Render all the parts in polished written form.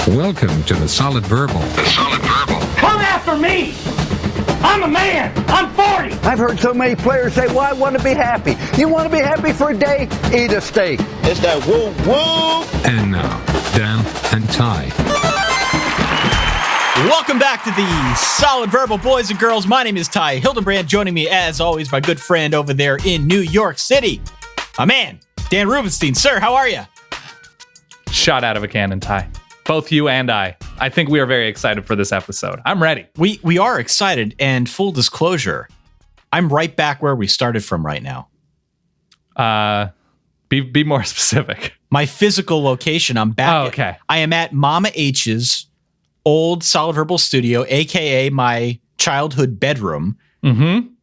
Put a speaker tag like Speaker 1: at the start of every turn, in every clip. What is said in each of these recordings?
Speaker 1: Welcome to the Solid Verbal. The Solid Verbal.
Speaker 2: Come after me! I'm a man! I'm 40!
Speaker 3: I've heard so many players say, well, I want to be happy. You want to be happy for a day? Eat a steak.
Speaker 4: It's that woo-woo!
Speaker 1: And now, Dan and Ty.
Speaker 5: Welcome back to the Solid Verbal, boys and girls. My name is Ty Hildenbrand. Joining me, as always, my good friend over there in New York City, my man, Dan Rubenstein. Sir, how are you?
Speaker 6: Shot out of a cannon, Ty. Both you and I. I think we are very excited for this episode. I'm ready.
Speaker 5: We are excited, and full disclosure, I'm right back where we started from right now.
Speaker 6: Be more specific.
Speaker 5: My physical location, I'm back.
Speaker 6: Oh, okay.
Speaker 5: I am at Mama H's old Solid Verbal studio, aka my childhood bedroom,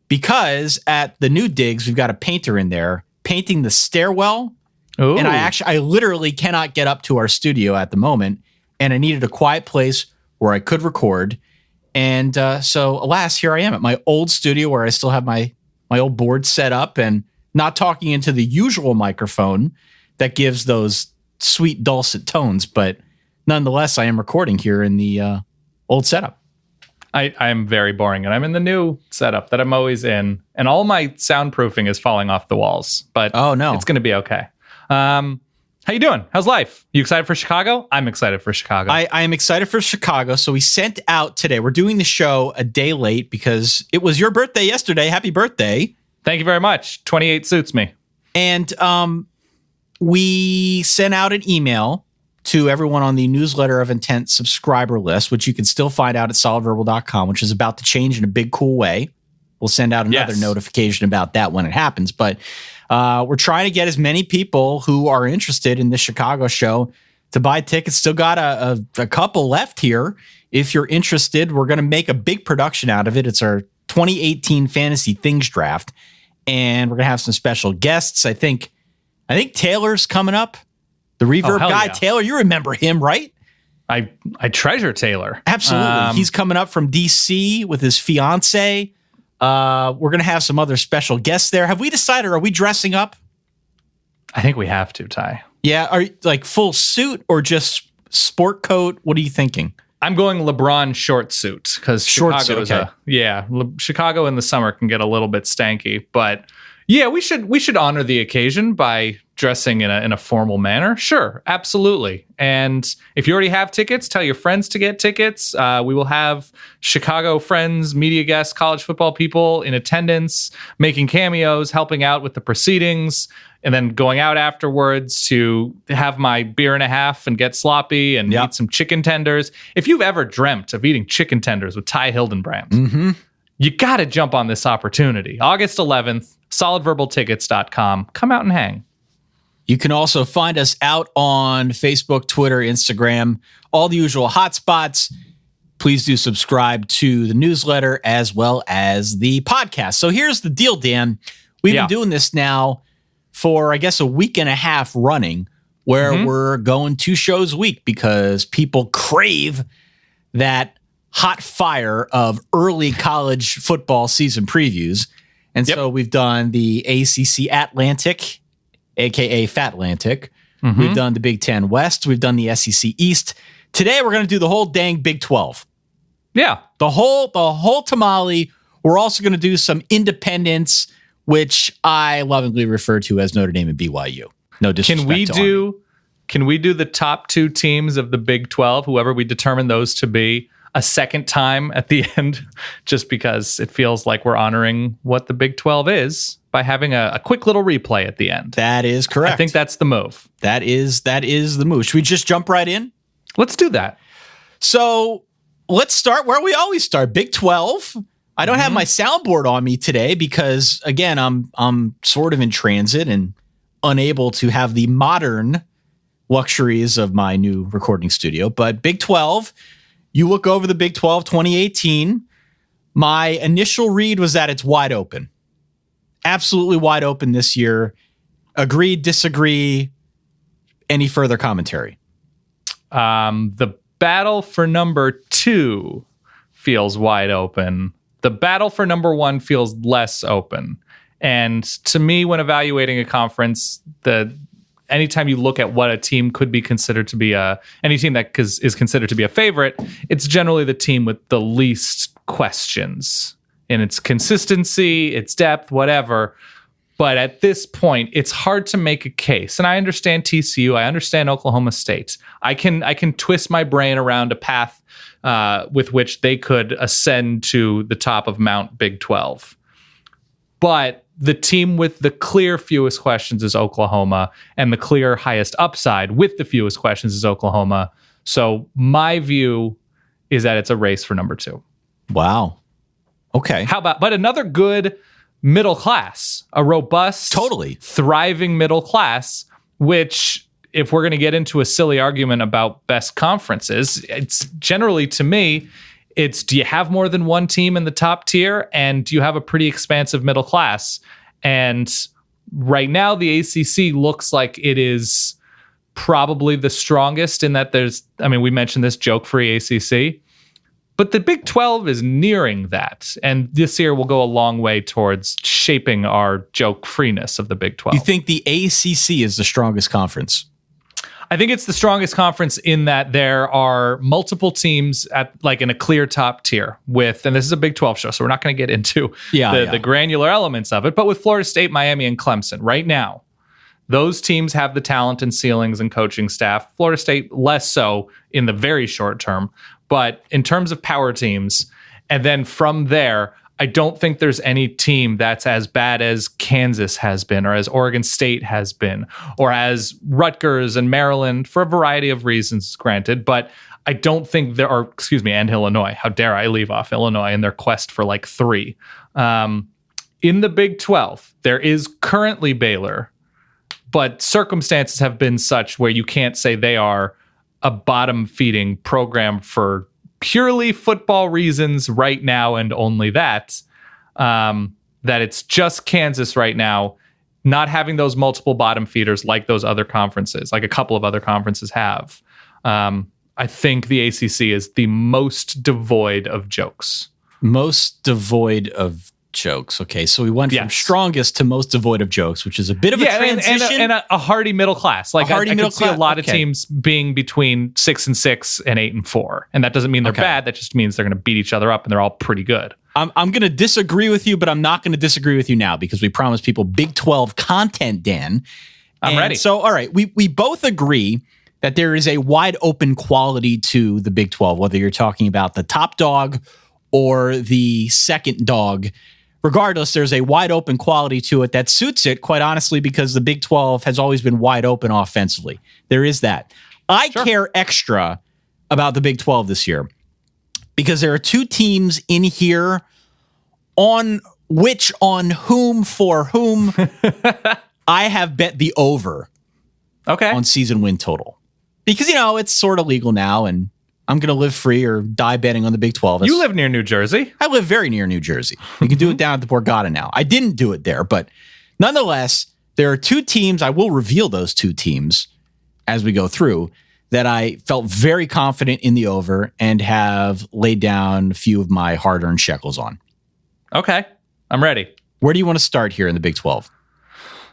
Speaker 5: because at the new digs, we've got a painter in there painting the stairwell. Ooh. And I literally cannot get up to our studio at the moment, and I needed a quiet place where I could record. And so, alas, here I am at my old studio where I still have my old board set up and not talking into the usual microphone that gives those sweet, dulcet tones. But nonetheless, I am recording here in the old setup.
Speaker 6: I am very boring, and I'm in the new setup that I'm always in, and all my soundproofing is falling off the walls. But
Speaker 5: oh no,
Speaker 6: it's going to be okay. How you doing? How's life? You excited for Chicago? I'm excited for Chicago.
Speaker 5: I am excited for Chicago. So we sent out today. We're doing the show a day late because it was your birthday yesterday. Happy birthday.
Speaker 6: Thank you very much. 28 suits me.
Speaker 5: And we sent out an email to everyone on the Newsletter of Intent subscriber list, which you can still find out at solidverbal.com, which is about to change in a big, cool way. We'll send out another notification about that when it happens. But we're trying to get as many people who are interested in the Chicago show to buy tickets. Still got a couple left here. If you're interested, we're going to make a big production out of it. It's our 2018 Fantasy Things Draft, and we're going to have some special guests. I think Taylor's coming up. The reverb guy, yeah. Taylor, you remember him, right?
Speaker 6: I treasure Taylor.
Speaker 5: Absolutely. He's coming up from DC with his fiance. We're going to have some other special guests there. Have we decided, are we dressing up?
Speaker 6: I think we have to, Ty.
Speaker 5: Yeah. Are you like full suit or just sport coat? What are you thinking?
Speaker 6: I'm going LeBron short suit because Chicago is Chicago in the summer can get a little bit stanky, but yeah, we should honor the occasion by dressing in a formal manner. Sure, absolutely. And if you already have tickets, tell your friends to get tickets. We will have Chicago friends, media guests, college football people in attendance, making cameos, helping out with the proceedings, and then going out afterwards to have my beer and a half and get sloppy and eat some chicken tenders. If you've ever dreamt of eating chicken tenders with Ty Hildenbrand, you got to jump on this opportunity. August 11th, solidverbaltickets.com. Come out and hang.
Speaker 5: You can also find us out on Facebook, Twitter, Instagram, all the usual hotspots. Please do subscribe to the newsletter as well as the podcast. So here's the deal, Dan. We've been doing this now for, I guess, a week and a half running, where we're going 2 shows a week because people crave that hot fire of early college football season previews. And so we've done the ACC Atlantic, a.k.a. Fatlantic. We've done the Big Ten West. We've done the SEC East. Today, we're going to do the whole dang Big 12.
Speaker 6: Yeah.
Speaker 5: The whole tamale. We're also going to do some independents, which I lovingly refer to as Notre Dame and BYU. No disrespect
Speaker 6: Can we do the top 2 teams of the Big 12, whoever we determine those to be, a second time at the end, just because it feels like we're honoring what the Big 12 is by having a quick little replay at the end?
Speaker 5: That is correct.
Speaker 6: I think that's the move.
Speaker 5: That is the move. Should we just jump right in?
Speaker 6: Let's do that.
Speaker 5: So let's start where we always start. Big 12. I don't have my soundboard on me today because, again, I'm sort of in transit and unable to have the modern luxuries of my new recording studio. But Big 12, you look over the Big 12 2018. My initial read was that it's wide open. Absolutely wide open this year. Agree, disagree, any further commentary?
Speaker 6: The battle for number 2 feels wide open. The battle for number 1 feels less open. And to me, when evaluating a conference, the anytime you look at what a team could be considered to be any team that is considered to be a favorite, it's generally the team with the least questions in its consistency, its depth, whatever. But at this point, it's hard to make a case. And I understand TCU. I understand Oklahoma State. I can twist my brain around a path with which they could ascend to the top of Mount Big 12. But the team with the clear fewest questions is Oklahoma, and the clear highest upside with the fewest questions is Oklahoma. So my view is that it's a race for number 2.
Speaker 5: Wow. Okay.
Speaker 6: But another good middle class, a robust,
Speaker 5: totally
Speaker 6: thriving middle class, which, if we're going to get into a silly argument about best conferences, it's generally, to me, it's, do you have more than one team in the top tier, and do you have a pretty expansive middle class? And right now, the ACC looks like it is probably the strongest in that we mentioned this joke-free ACC. But the Big 12 is nearing that. And this year will go a long way towards shaping our joke-freeness of the Big 12.
Speaker 5: You think the ACC is the strongest conference?
Speaker 6: I think it's the strongest conference in that there are multiple teams in a clear top tier with, and this is a Big 12 show, so we're not going to get into the granular elements of it, but with Florida State, Miami, and Clemson right now, those teams have the talent and ceilings and coaching staff. Florida State less so in the very short term. But in terms of power teams, and then from there, I don't think there's any team that's as bad as Kansas has been, or as Oregon State has been, or as Rutgers and Maryland, for a variety of reasons, granted. But I don't think and Illinois. How dare I leave off Illinois in their quest for 3. In the Big 12, there is currently Baylor, but circumstances have been such where you can't say they are a bottom-feeding program for purely football reasons right now, and only that it's just Kansas right now, not having those multiple bottom feeders like those other conferences, like a couple of other conferences have. I think the ACC is the most devoid of jokes.
Speaker 5: Most devoid of jokes. Okay, so we went from strongest to most devoid of jokes, which is a bit of a transition.
Speaker 6: And a hearty middle class. I could see a lot of teams being between 6-6 and 8-4. And that doesn't mean they're bad. That just means they're going to beat each other up, and they're all pretty good.
Speaker 5: I'm going to disagree with you, but I'm not going to disagree with you now, because we promised people Big 12 content, Dan.
Speaker 6: I'm ready.
Speaker 5: So, all right, we both agree that there is a wide open quality to the Big 12, whether you're talking about the top dog or the second dog. Regardless, there's a wide open quality to it that suits it, quite honestly, because the Big 12 has always been wide open offensively. There is that. I care extra about the Big 12 this year because there are 2 teams in here on whom I have bet the over on season win total. Because, it's sort of legal now, and I'm going to live free or die betting on the Big 12.
Speaker 6: You live near New Jersey.
Speaker 5: I live very near New Jersey. You can do it down at the Borgata now. I didn't do it there, but nonetheless, there are 2 teams. I will reveal those 2 teams as we go through that I felt very confident in the over and have laid down a few of my hard-earned shekels on. Okay.
Speaker 6: I'm ready.
Speaker 5: Where do you want to start here in the Big 12?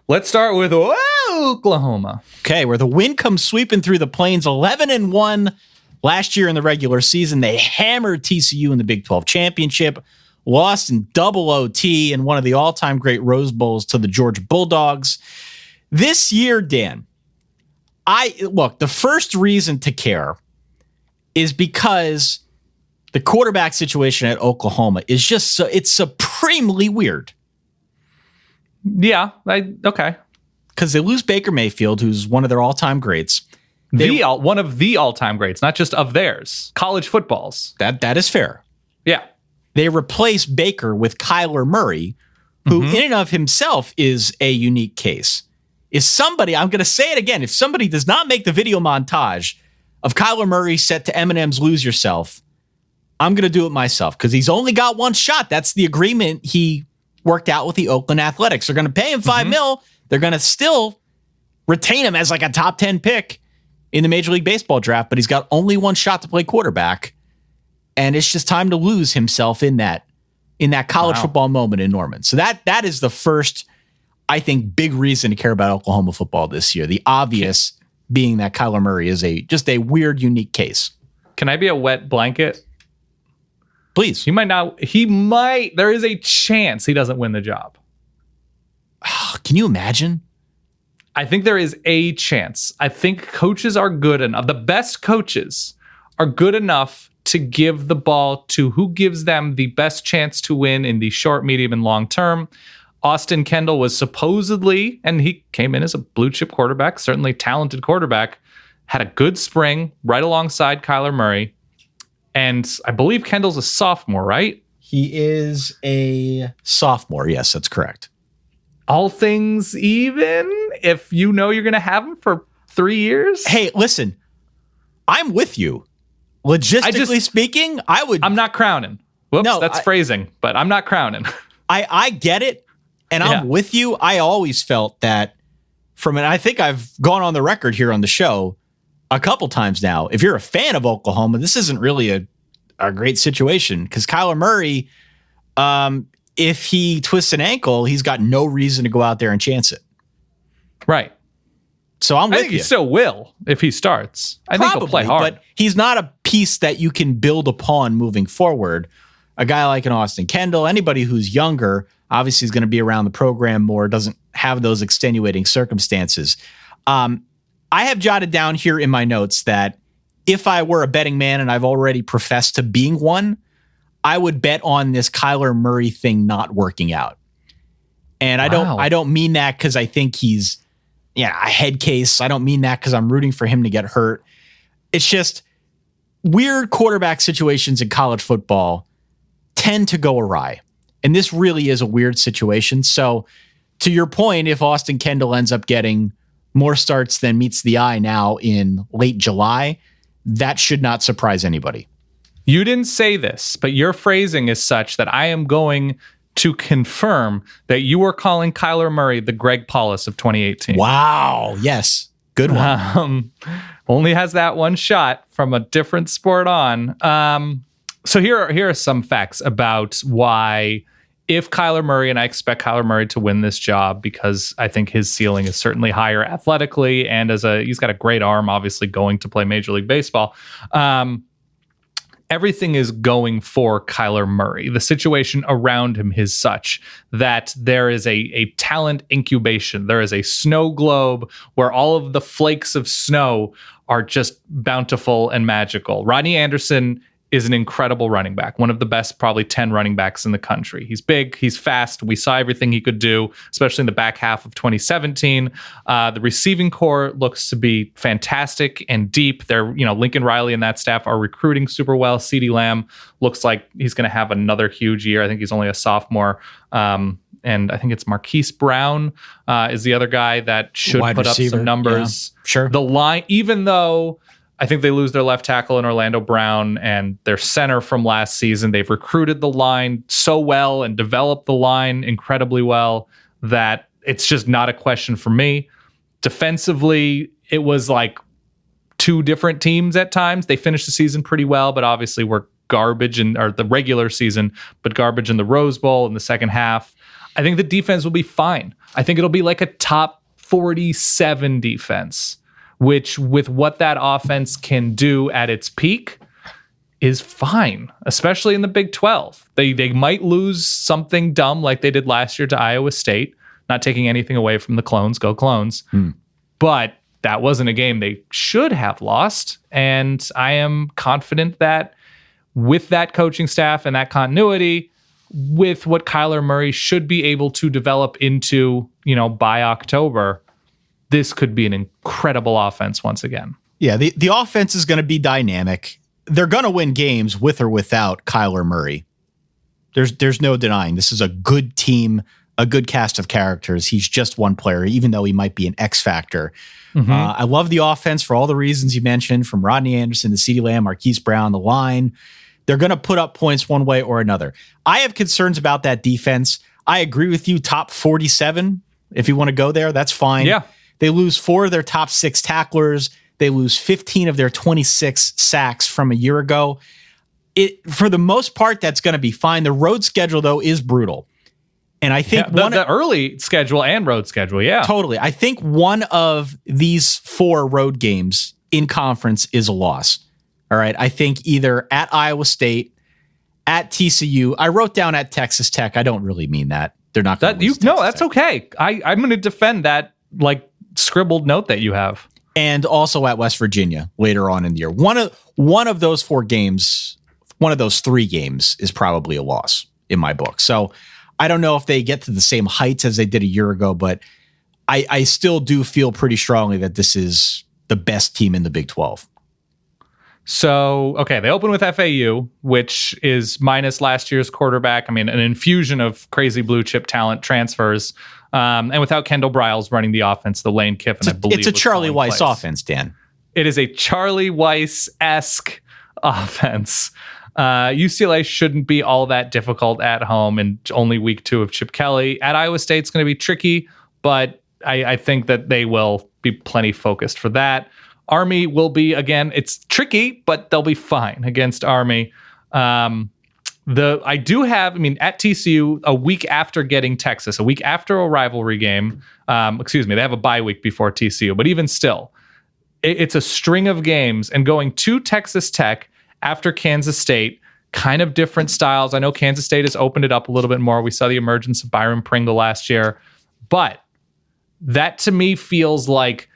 Speaker 6: Let's start with Oklahoma.
Speaker 5: Okay, where the wind comes sweeping through the plains, 11-1. Last year in the regular season, they hammered TCU in the Big 12 championship, lost in double OT in one of the all-time great Rose Bowls to the Georgia Bulldogs. This year, Dan, the first reason to care is because the quarterback situation at Oklahoma is just it's supremely weird.
Speaker 6: Yeah, okay.
Speaker 5: Because they lose Baker Mayfield, who's one of their all-time greats.
Speaker 6: One of the all-time greats, not just of theirs. College footballs.
Speaker 5: That is fair.
Speaker 6: Yeah.
Speaker 5: They replace Baker with Kyler Murray, who in and of himself is a unique case. Is somebody, I'm going to say it again, if somebody does not make the video montage of Kyler Murray set to Eminem's Lose Yourself, I'm going to do it myself, because he's only got one shot. That's the agreement he worked out with the Oakland Athletics. They're going to pay him $5 million. They're going to still retain him as like a top 10 pick in the Major League Baseball draft, but he's got only one shot to play quarterback, and it's just time to lose himself in that college football moment in Norman. So that is the first. I think, big reason to care about Oklahoma football this year. The obvious being that Kyler Murray is just a weird, unique case.
Speaker 6: Can I be a wet blanket?
Speaker 5: Please.
Speaker 6: He might. There is a chance he doesn't win the job.
Speaker 5: Can you imagine?
Speaker 6: I think there is a chance. I think coaches are good enough. The best coaches are good enough to give the ball to who gives them the best chance to win in the short, medium, and long term. Austin Kendall was supposedly, and he came in as a blue chip quarterback, certainly talented quarterback, had a good spring right alongside Kyler Murray. And I believe Kendall's a sophomore, right?
Speaker 5: He is a sophomore. Yes, that's correct.
Speaker 6: All things even, if you know you're going to have him for 3 years.
Speaker 5: Hey, listen, I'm with you. Logistically speaking, I'm
Speaker 6: not crowning. Whoops, no, that's phrasing, but I'm not crowning.
Speaker 5: I get it. And I'm with you. I always felt that I think I've gone on the record here on the show a couple times now. If you're a fan of Oklahoma, this isn't really a great situation because Kyler Murray, if he twists an ankle, he's got no reason to go out there and chance it.
Speaker 6: Right.
Speaker 5: So I think
Speaker 6: he still will if he starts. I think he'll play hard.
Speaker 5: But he's not a piece that you can build upon moving forward. A guy like an Austin Kendall, anybody who's younger, obviously is going to be around the program more, doesn't have those extenuating circumstances. I have jotted down here in my notes that if I were a betting man, and I've already professed to being one, I would bet on this Kyler Murray thing not working out. And I don't mean that because I think he's a head case. I don't mean that because I'm rooting for him to get hurt. It's just weird quarterback situations in college football tend to go awry. And this really is a weird situation. So to your point, if Austin Kendall ends up getting more starts than meets the eye now in late July, that should not surprise anybody.
Speaker 6: You didn't say this, but your phrasing is such that I am going to confirm that you were calling Kyler Murray the Greg Paulus of 2018.
Speaker 5: Wow. Yes. Good one.
Speaker 6: Only has that one shot from a different sport on. So here are some facts about why, if Kyler Murray, and I expect Kyler Murray to win this job because I think his ceiling is certainly higher athletically, and he's got a great arm, obviously going to play Major League Baseball. Everything is going for Kyler Murray. The situation around him is such that there is a talent incubation. There is a snow globe where all of the flakes of snow are just bountiful and magical. Rodney Anderson is an incredible running back, one of the best, probably 10 running backs in the country. He's big, he's fast. We saw everything he could do, especially in the back half of 2017. The receiving core looks to be fantastic and deep. Lincoln Riley and that staff are recruiting super well. CeeDee Lamb looks like he's going to have another huge year. I think he's only a sophomore. And I think it's Marquise Brown is the other guy that should put up some numbers.
Speaker 5: Yeah, sure.
Speaker 6: The line, even though I think they lose their left tackle in Orlando Brown and their center from last season, they've recruited the line so well and developed the line incredibly well that it's just not a question for me. Defensively, it was like two different teams at times. They finished the season pretty well, but obviously were garbage or the regular season, but garbage in the Rose Bowl in the second half. I think the defense will be fine. I think it'll be like a top 47 defense, which with what that offense can do at its peak is fine, especially in the Big 12. They might lose something dumb like they did last year to Iowa State, not taking anything away from the Clones, go Clones. But that wasn't a game they should have lost. And I am confident that with that coaching staff and that continuity, with what Kyler Murray should be able to develop into, by October, this could be an incredible offense once again.
Speaker 5: Yeah, the offense is going to be dynamic. They're going to win games with or without Kyler Murray. There's no denying this is a good team, a good cast of characters. He's just one player, even though he might be an X factor. Mm-hmm. I love the offense for all the reasons you mentioned, from Rodney Anderson to CeeDee Lamb, Marquise Brown, the line. They're going to put up points one way or another. I have concerns about that defense. I agree with you, top 47. If you want to go there, that's fine.
Speaker 6: Yeah.
Speaker 5: They lose 4 of their top 6 tacklers. They lose 15 of their 26 sacks from a year ago. For the most part, that's going to be fine. The road schedule, though, is brutal. And I think
Speaker 6: the early schedule and road schedule, yeah.
Speaker 5: Totally. I think one of these 4 road games in conference is a loss. All right. I think either at Iowa State, at TCU. I wrote down at Texas Tech. I don't really mean that. They're not going to lose.
Speaker 6: No, that's okay. I'm going to defend that scribbled note that you have.
Speaker 5: And also at West Virginia later on in the year. One of those 4 games, one of those 3 games is probably a loss in my book. So I don't know if they get to the same heights as they did a year ago, but I still do feel pretty strongly that this is the best team in the Big 12.
Speaker 6: So, okay, they open with FAU, which is minus last year's quarterback. I mean, an infusion of crazy blue chip talent transfers. And without Kendall Briles running the offense, the Lane Kiffin, I believe.
Speaker 5: It's a Charlie Weiss offense, Dan.
Speaker 6: It is a Charlie Weiss-esque offense. UCLA shouldn't be all that difficult at home in only week 2 of Chip Kelly. At Iowa State, it's going to be tricky, but I think that they will be plenty focused for that. Army will be, again, it's tricky, but they'll be fine against Army. At TCU, a week after getting Texas, a week after a rivalry game, they have a bye week before TCU, but even still, it's a string of games, and going to Texas Tech after Kansas State, kind of different styles. I know Kansas State has opened it up a little bit more. We saw the emergence of Byron Pringle last year, but that to me feels like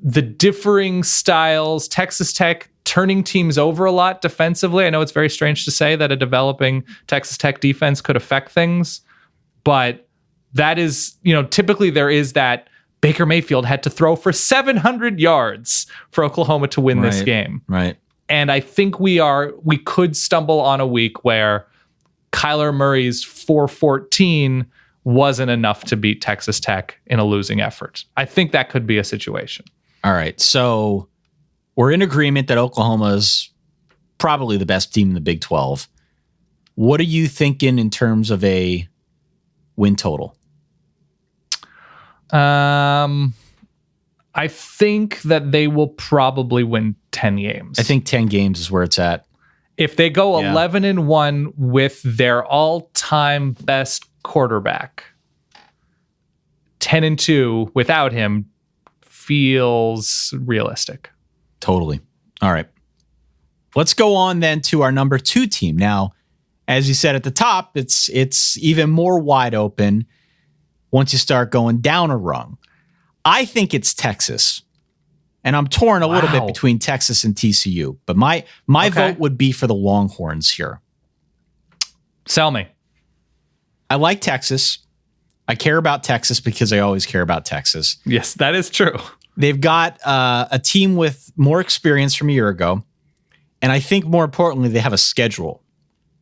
Speaker 6: the differing styles, Texas Tech turning teams over a lot defensively. I know it's very strange to say that a developing Texas Tech defense could affect things, but that is, typically there is that Baker Mayfield had to throw for 700 yards for Oklahoma to win this game.
Speaker 5: Right.
Speaker 6: And I think we could stumble on a week where Kyler Murray's 414 wasn't enough to beat Texas Tech in a losing effort. I think that could be a situation.
Speaker 5: All right. So we're in agreement that Oklahoma's probably the best team in the Big 12. What are you thinking in terms of a win total?
Speaker 6: I think that they will probably win 10 games.
Speaker 5: I think 10 games is where it's at.
Speaker 6: If they go 11-1 with their all-time best quarterback, 10-2 without him feels realistic.
Speaker 5: Totally. All right. Let's go on then to our number 2 team. Now, as you said at the top, it's even more wide open once you start going down a rung. I think it's Texas. And I'm torn a little bit between Texas and TCU, but my vote would be for the Longhorns here.
Speaker 6: Sell me.
Speaker 5: I like Texas. I care about Texas because I always care about Texas.
Speaker 6: Yes, that is true.
Speaker 5: They've got a team with more experience from a year ago. And I think more importantly, they have a schedule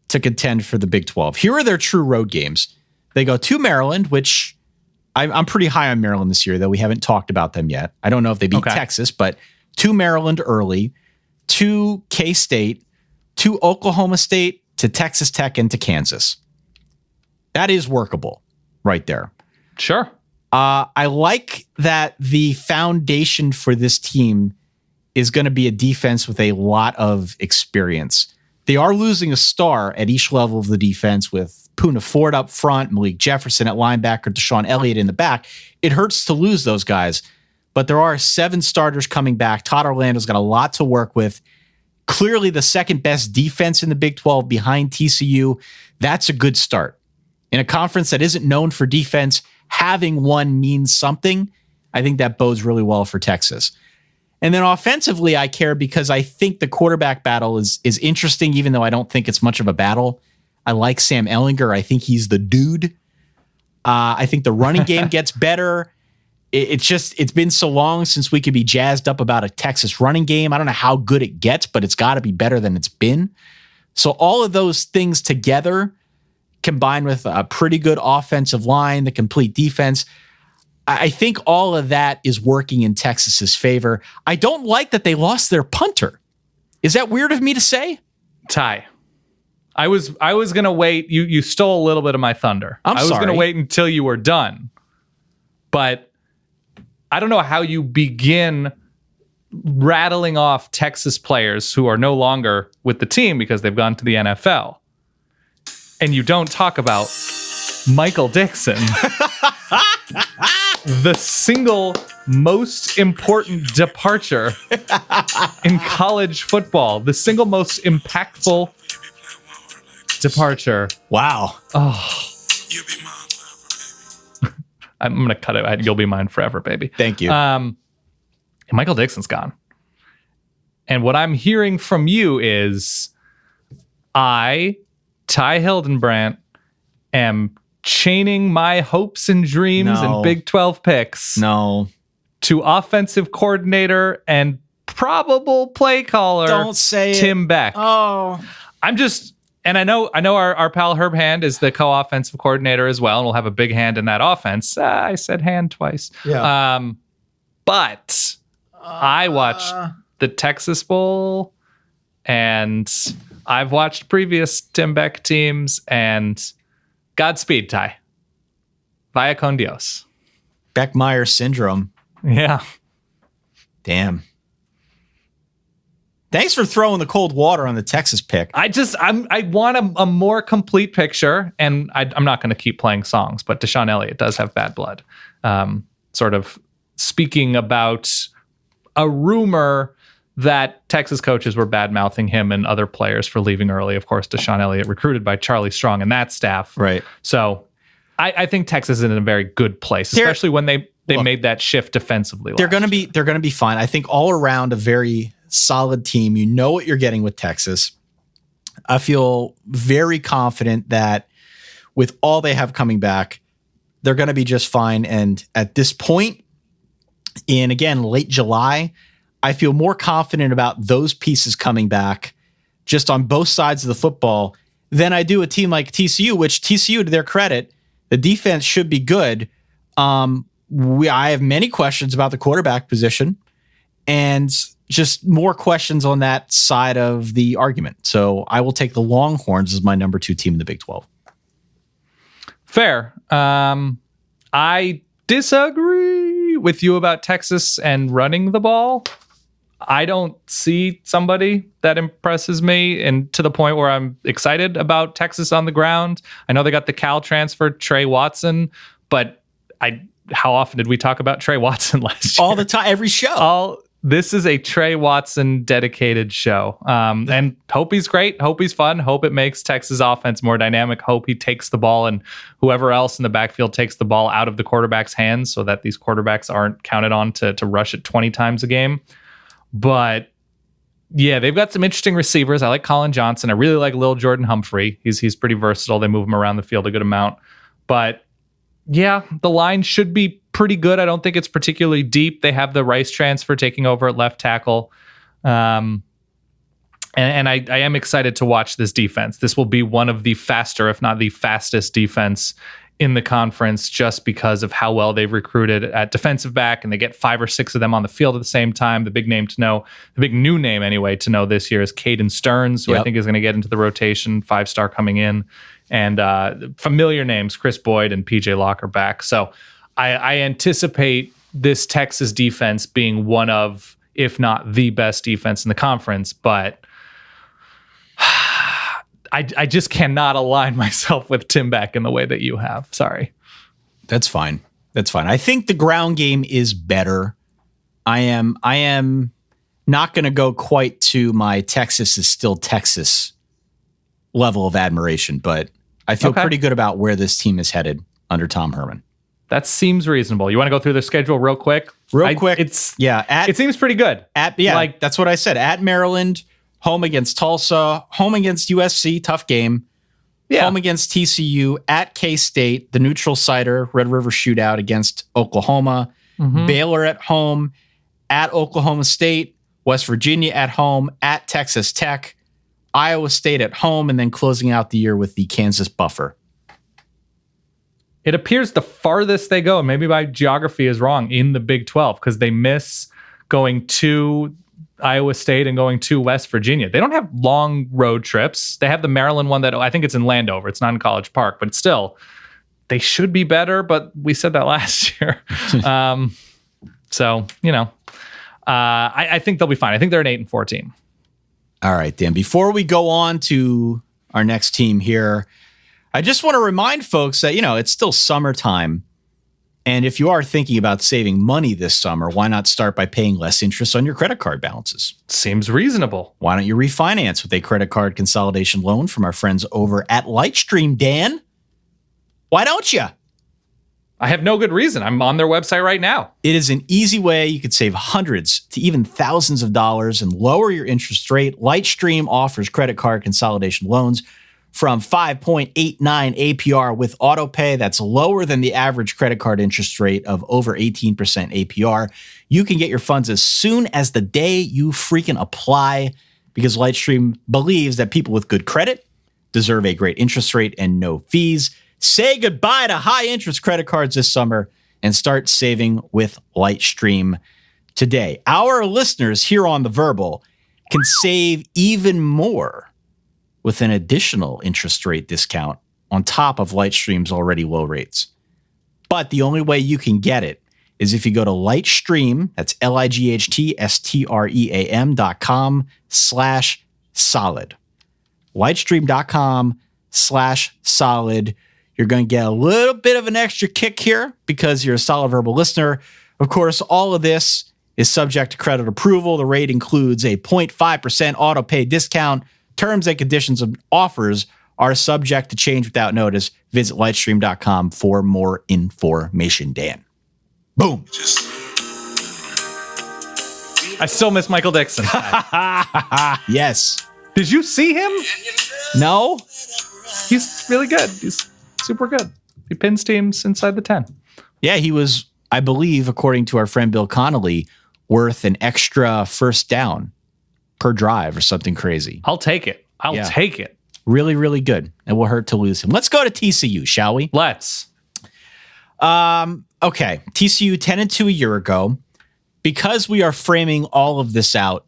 Speaker 5: to contend for the Big 12. Here are their true road games. They go to Maryland, which I'm pretty high on Maryland this year, though we haven't talked about them yet. I don't know if they beat Texas, but to Maryland early, to K-State, to Oklahoma State, to Texas Tech, and to Kansas. That is workable right there.
Speaker 6: Sure.
Speaker 5: I like that the foundation for this team is going to be a defense with a lot of experience. They are losing a star at each level of the defense with Poona Ford up front, Malik Jefferson at linebacker, Deshaun Elliott in the back. It hurts to lose those guys, but there are 7 starters coming back. Todd Orlando's got a lot to work with. Clearly the second best defense in the Big 12 behind TCU. That's a good start. In a conference that isn't known for defense, having one means something. I think that bodes really well for Texas. And then offensively, I care because I think the quarterback battle is interesting, even though I don't think it's much of a battle. I like Sam Ehlinger. I think he's the dude. I think the running game gets better. It's been so long since we could be jazzed up about a Texas running game. I don't know how good it gets, but it's got to be better than it's been. So all of those things together, combined with a pretty good offensive line, the complete defense, I think all of that is working in Texas's favor. I don't like that they lost their punter. Is that weird of me to say?
Speaker 6: Ty, I was going to wait. You stole a little bit of my thunder.
Speaker 5: I was
Speaker 6: going to wait until you were done. But I don't know how you begin rattling off Texas players who are no longer with the team because they've gone to the NFL. And you don't talk about Michael Dixon. The single most important departure in college football. The single most impactful departure.
Speaker 5: Wow.
Speaker 6: Oh. I'm going to cut it. You'll be mine forever, baby.
Speaker 5: Thank you.
Speaker 6: Michael Dixon's gone. And what I'm hearing from you is Ty Hildenbrandt, am chaining my hopes and dreams and Big 12 picks to offensive coordinator and probable play caller.
Speaker 5: Don't say
Speaker 6: Tim Beck.
Speaker 5: Oh,
Speaker 6: I'm just, and I know our pal Herb Hand is the co-offensive coordinator as well, and we'll have a big hand in that offense. I said hand twice.
Speaker 5: Yeah.
Speaker 6: But I watched the Texas Bowl, and I've watched previous Tim Beck teams, and Godspeed, Ty. Vaya con Dios.
Speaker 5: Beckmeyer syndrome.
Speaker 6: Yeah.
Speaker 5: Damn. Thanks for throwing the cold water on the Texas pick.
Speaker 6: I want a more complete picture, and I'm not going to keep playing songs, but Deshaun Elliott does have bad blood. Sort of speaking about a rumor that Texas coaches were bad-mouthing him and other players for leaving early. Of course, Deshaun Elliott recruited by Charlie Strong and that staff.
Speaker 5: Right.
Speaker 6: So I think Texas is in a very good place, especially when they made that shift defensively.
Speaker 5: They're going to be fine. I think all around a very solid team. You know what you're getting with Texas. I feel very confident that with all they have coming back, they're going to be just fine. And at this point, in again late July, I feel more confident about those pieces coming back just on both sides of the football than I do a team like TCU, which TCU, to their credit, the defense should be good. I have many questions about the quarterback position and just more questions on that side of the argument. So I will take the Longhorns as my number 2 team in the Big 12.
Speaker 6: Fair. I disagree with you about Texas and running the ball. I don't see somebody that impresses me, and to the point where I'm excited about Texas on the ground. I know they got the Cal transfer, Trey Watson, but how often did we talk about Trey Watson last year?
Speaker 5: All the time, every show.
Speaker 6: This is a Trey Watson dedicated show. And hope he's great. Hope he's fun. Hope it makes Texas offense more dynamic. Hope he takes the ball and whoever else in the backfield takes the ball out of the quarterback's hands so that these quarterbacks aren't counted on to rush it 20 times a game. But yeah, they've got some interesting receivers. I like Colin Johnson. I really like Lil Jordan Humphrey. He's pretty versatile. They move him around the field a good amount. But yeah, the line should be pretty good. I don't think it's particularly deep. They have the Rice transfer taking over at left tackle. And I am excited to watch this defense. This will be one of the faster, if not the fastest defense in the conference, just because of how well they've recruited at defensive back, and they get 5 or 6 of them on the field at the same time. The big name to know, the big new name anyway to know this year is Caden Stearns, who I think is going to get into the rotation, 5-star coming in, and familiar names, Chris Boyd and PJ Locker back. So I anticipate this Texas defense being one of, if not the best defense in the conference, but I just cannot align myself with Tim Beck in the way that you have. Sorry.
Speaker 5: That's fine. I think the ground game is better. I am not going to go quite to my Texas is still Texas level of admiration, but I feel pretty good about where this team is headed under Tom Herman.
Speaker 6: That seems reasonable. You want to go through the schedule real quick? It seems pretty good.
Speaker 5: That's what I said. At Maryland, home against Tulsa, home against USC, tough game. Yeah. Home against TCU, at K-State, the neutral siter, Red River shootout against Oklahoma. Mm-hmm. Baylor at home, at Oklahoma State, West Virginia at home, at Texas Tech, Iowa State at home, and then closing out the year with the Kansas buffer.
Speaker 6: It appears the farthest they go, and maybe my geography is wrong, in the Big 12, because they miss going to Iowa State and going to West Virginia. They don't have long road trips. They have the Maryland one that I think it's in Landover. It's not in College Park, but still, they should be better, but we said that last year. So, I think they'll be fine. I think they're an 8-4 team. All
Speaker 5: right, Dan. Before we go on to our next team here, I just want to remind folks that, it's still summertime. And if you are thinking about saving money this summer, why not start by paying less interest on your credit card balances?
Speaker 6: Seems reasonable.
Speaker 5: Why don't you refinance with a credit card consolidation loan from our friends over at Lightstream, Dan? Why don't you?
Speaker 6: I have no good reason. I'm on their website right now.
Speaker 5: It is an easy way you could save hundreds to even thousands of dollars and lower your interest rate. Lightstream offers credit card consolidation loans from 5.89 APR with autopay. That's lower than the average credit card interest rate of over 18% APR. You can get your funds as soon as the day you freaking apply, because Lightstream believes that people with good credit deserve a great interest rate and no fees. Say goodbye to high interest credit cards this summer and start saving with Lightstream today. Our listeners here on The Verbal can save even more with an additional interest rate discount on top of Lightstream's already low rates. But the only way you can get it is if you go to Lightstream, that's lightstream.com/solid. Lightstream.com/solid. You're going to get a little bit of an extra kick here because you're a Solid Verbal listener. Of course, all of this is subject to credit approval. The rate includes a 0.5% auto pay discount. Terms and conditions of offers are subject to change without notice. Visit lightstream.com for more information. Dan. Boom.
Speaker 6: I still miss Michael Dixon.
Speaker 5: Yes.
Speaker 6: Did you see him?
Speaker 5: No.
Speaker 6: He's really good. He's super good. He pins teams inside the 10.
Speaker 5: Yeah, he was, I believe, according to our friend Bill Connolly, worth an extra first down per drive or something crazy.
Speaker 6: I'll take it. I'll take it.
Speaker 5: Really, really good. It will hurt to lose him. Let's go to TCU, shall we?
Speaker 6: Let's.
Speaker 5: Okay. TCU 10-2 a year ago. Because we are framing all of this out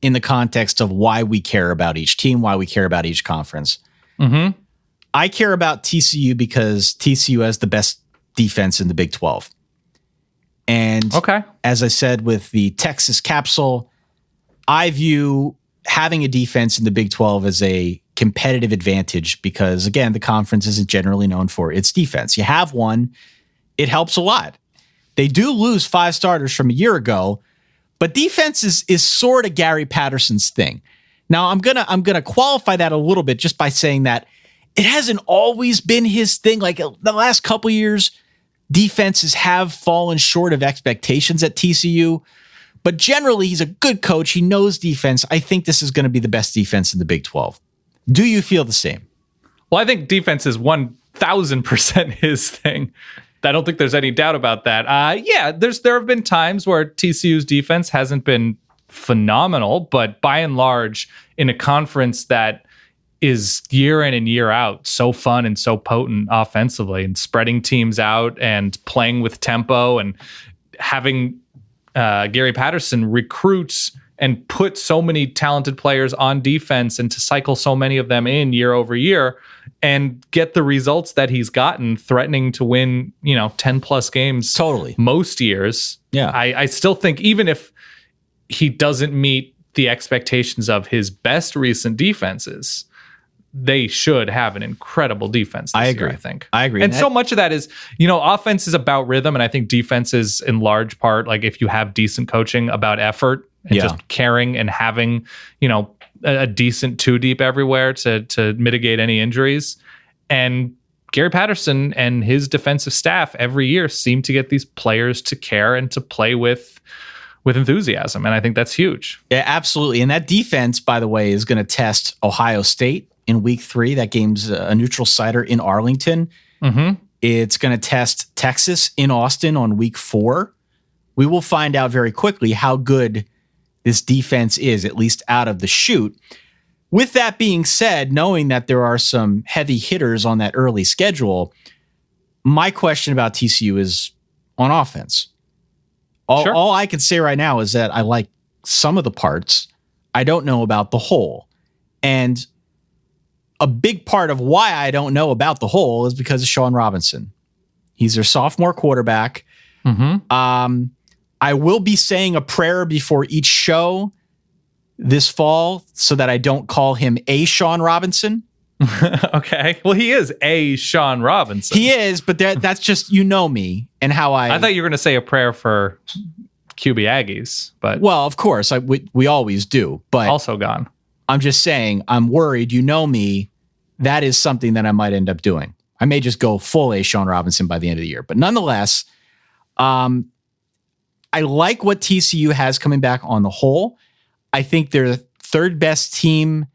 Speaker 5: in the context of why we care about each team, why we care about each conference.
Speaker 6: Mm-hmm.
Speaker 5: I care about TCU because TCU has the best defense in the Big 12. And as I said with the Texas capsule, I view having a defense in the Big 12 as a competitive advantage because, again, the conference isn't generally known for its defense. You have one, it helps a lot. They do lose 5 starters from a year ago, but defense is sort of Gary Patterson's thing. Now, I'm gonna qualify that a little bit just by saying that it hasn't always been his thing. Like the last couple years, defenses have fallen short of expectations at TCU. But generally, he's a good coach. He knows defense. I think this is going to be the best defense in the Big 12. Do you feel the same?
Speaker 6: Well, I think defense is 1,000% his thing. I don't think there's any doubt about that. There have been times where TCU's defense hasn't been phenomenal, but by and large, in a conference that is year in and year out so fun and so potent offensively and spreading teams out and playing with tempo and having Gary Patterson recruits and put so many talented players on defense and to cycle so many of them in year over year and get the results that he's gotten, threatening to win, 10 plus games
Speaker 5: totally
Speaker 6: most years. Yeah. I still think even if he doesn't meet the expectations of his best recent defenses, they should have an incredible defense this year, I think.
Speaker 5: I agree.
Speaker 6: And so much of that is, offense is about rhythm. And I think defense is in large part, like if you have decent coaching, about effort and just caring and having, a decent 2 deep everywhere to mitigate any injuries. And Gary Patterson and his defensive staff every year seem to get these players to care and to play with enthusiasm. And I think that's huge.
Speaker 5: Yeah, absolutely. And that defense, by the way, is going to test Ohio State in week 3. That game's a neutral siter in Arlington.
Speaker 6: Mm-hmm.
Speaker 5: It's going to test Texas in Austin on week 4. We will find out very quickly how good this defense is, at least out of the chute. With that being said, knowing that there are some heavy hitters on that early schedule, my question about TCU is on offense. All I can say right now is that I like some of the parts. I don't know about the whole. And a big part of why I don't know about the whole is because of Sean Robinson. He's their sophomore quarterback.
Speaker 6: Mm-hmm.
Speaker 5: I will be saying a prayer before each show this fall so that I don't call him a Sean Robinson.
Speaker 6: Okay. Well, he is a Sean Robinson.
Speaker 5: He is, but that's just, me and how
Speaker 6: I thought you were going to say a prayer for QB Aggies, but
Speaker 5: well, of course, we always do, but
Speaker 6: also gone.
Speaker 5: I'm just saying, I'm worried. Me, that is something that I might end up doing. I may just go full A Sean Robinson by the end of the year, but nonetheless, I like what TCU has coming back on the whole. I think they're the third best team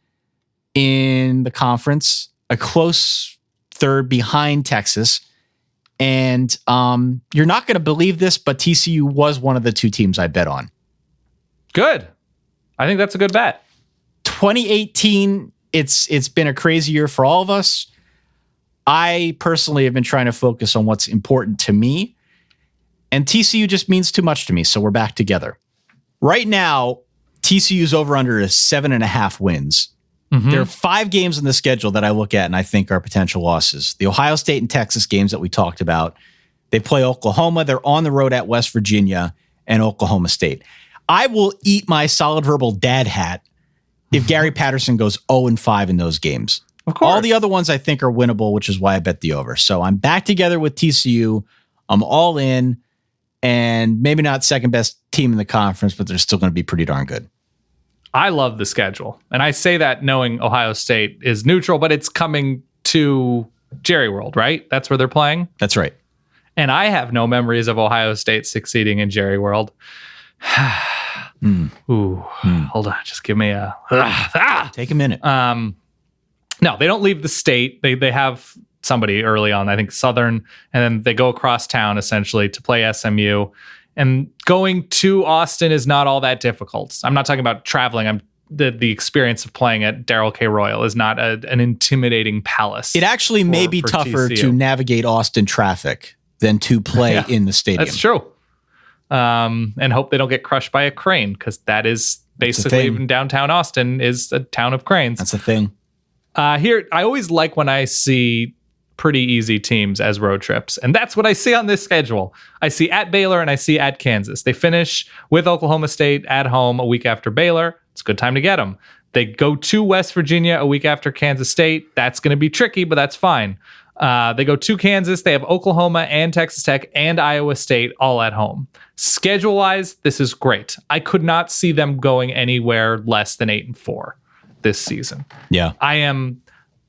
Speaker 5: in the conference, a close third behind Texas. And you're not going to believe this, but TCU was one of the two teams I bet on.
Speaker 6: Good. I think that's a good bet.
Speaker 5: 2018, it's been a crazy year for all of us. I personally have been trying to focus on what's important to me. And TCU just means too much to me, so we're back together. Right now, TCU's over-under is 7.5 wins. Mm-hmm. There are 5 games in the schedule that I look at and I think are potential losses. The Ohio State and Texas games that we talked about. They play Oklahoma. They're on the road at West Virginia and Oklahoma State. I will eat my solid verbal dad hat if Gary Patterson goes 0-5 in those games.
Speaker 6: Of course.
Speaker 5: All the other ones I think are winnable, which is why I bet the over. So I'm back together with TCU. I'm all in, and maybe not second best team in the conference, but they're still going to be pretty darn good.
Speaker 6: I love the schedule. And I say that knowing Ohio State is neutral, but it's coming to Jerry World, right? That's where they're playing?
Speaker 5: That's right.
Speaker 6: And I have no memories of Ohio State succeeding in Jerry World. Hold on. Just give me a...
Speaker 5: Take a minute.
Speaker 6: No, they don't leave the state. They have somebody early on, I think Southern, and then they go across town essentially to play SMU. And going to Austin is not all that difficult. I'm not talking about traveling. The experience of playing at Darrell K. Royal is not an intimidating palace.
Speaker 5: It actually may be tougher
Speaker 6: TCU.
Speaker 5: to navigate Austin traffic than to play in the stadium.
Speaker 6: That's true. And hope they don't get crushed by a crane, because that is basically, even downtown Austin is a town of cranes.
Speaker 5: That's the thing.
Speaker 6: Here, I always like when I see pretty easy teams as road trips. And that's what I see on this schedule. I see at Baylor and I see at Kansas. They finish with Oklahoma State at home a week after Baylor. It's a good time to get them. They go to West Virginia a week after Kansas State. That's going to be tricky, but that's fine. They go to Kansas. They have Oklahoma and Texas Tech and Iowa State all at home. Schedule-wise, this is great. I could not see them going anywhere less than 8-4 this season.
Speaker 5: Yeah.
Speaker 6: I am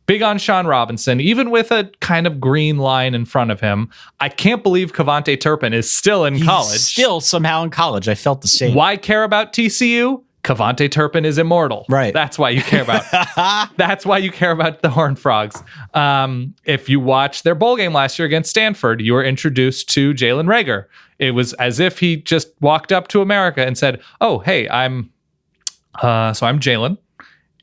Speaker 6: big on Sean Robinson, even with a kind of green line in front of him. I can't believe Cavante Turpin is still in college.
Speaker 5: Still somehow in college. I felt the same.
Speaker 6: Why care about TCU? Cavante Turpin is immortal.
Speaker 5: Right.
Speaker 6: That's why you care about. That's why you care about the Horned Frogs. If you watched their bowl game last year against Stanford, you were introduced to Jalen Reagor. It was as if he just walked up to America and said, "Oh, hey, I'm Jalen.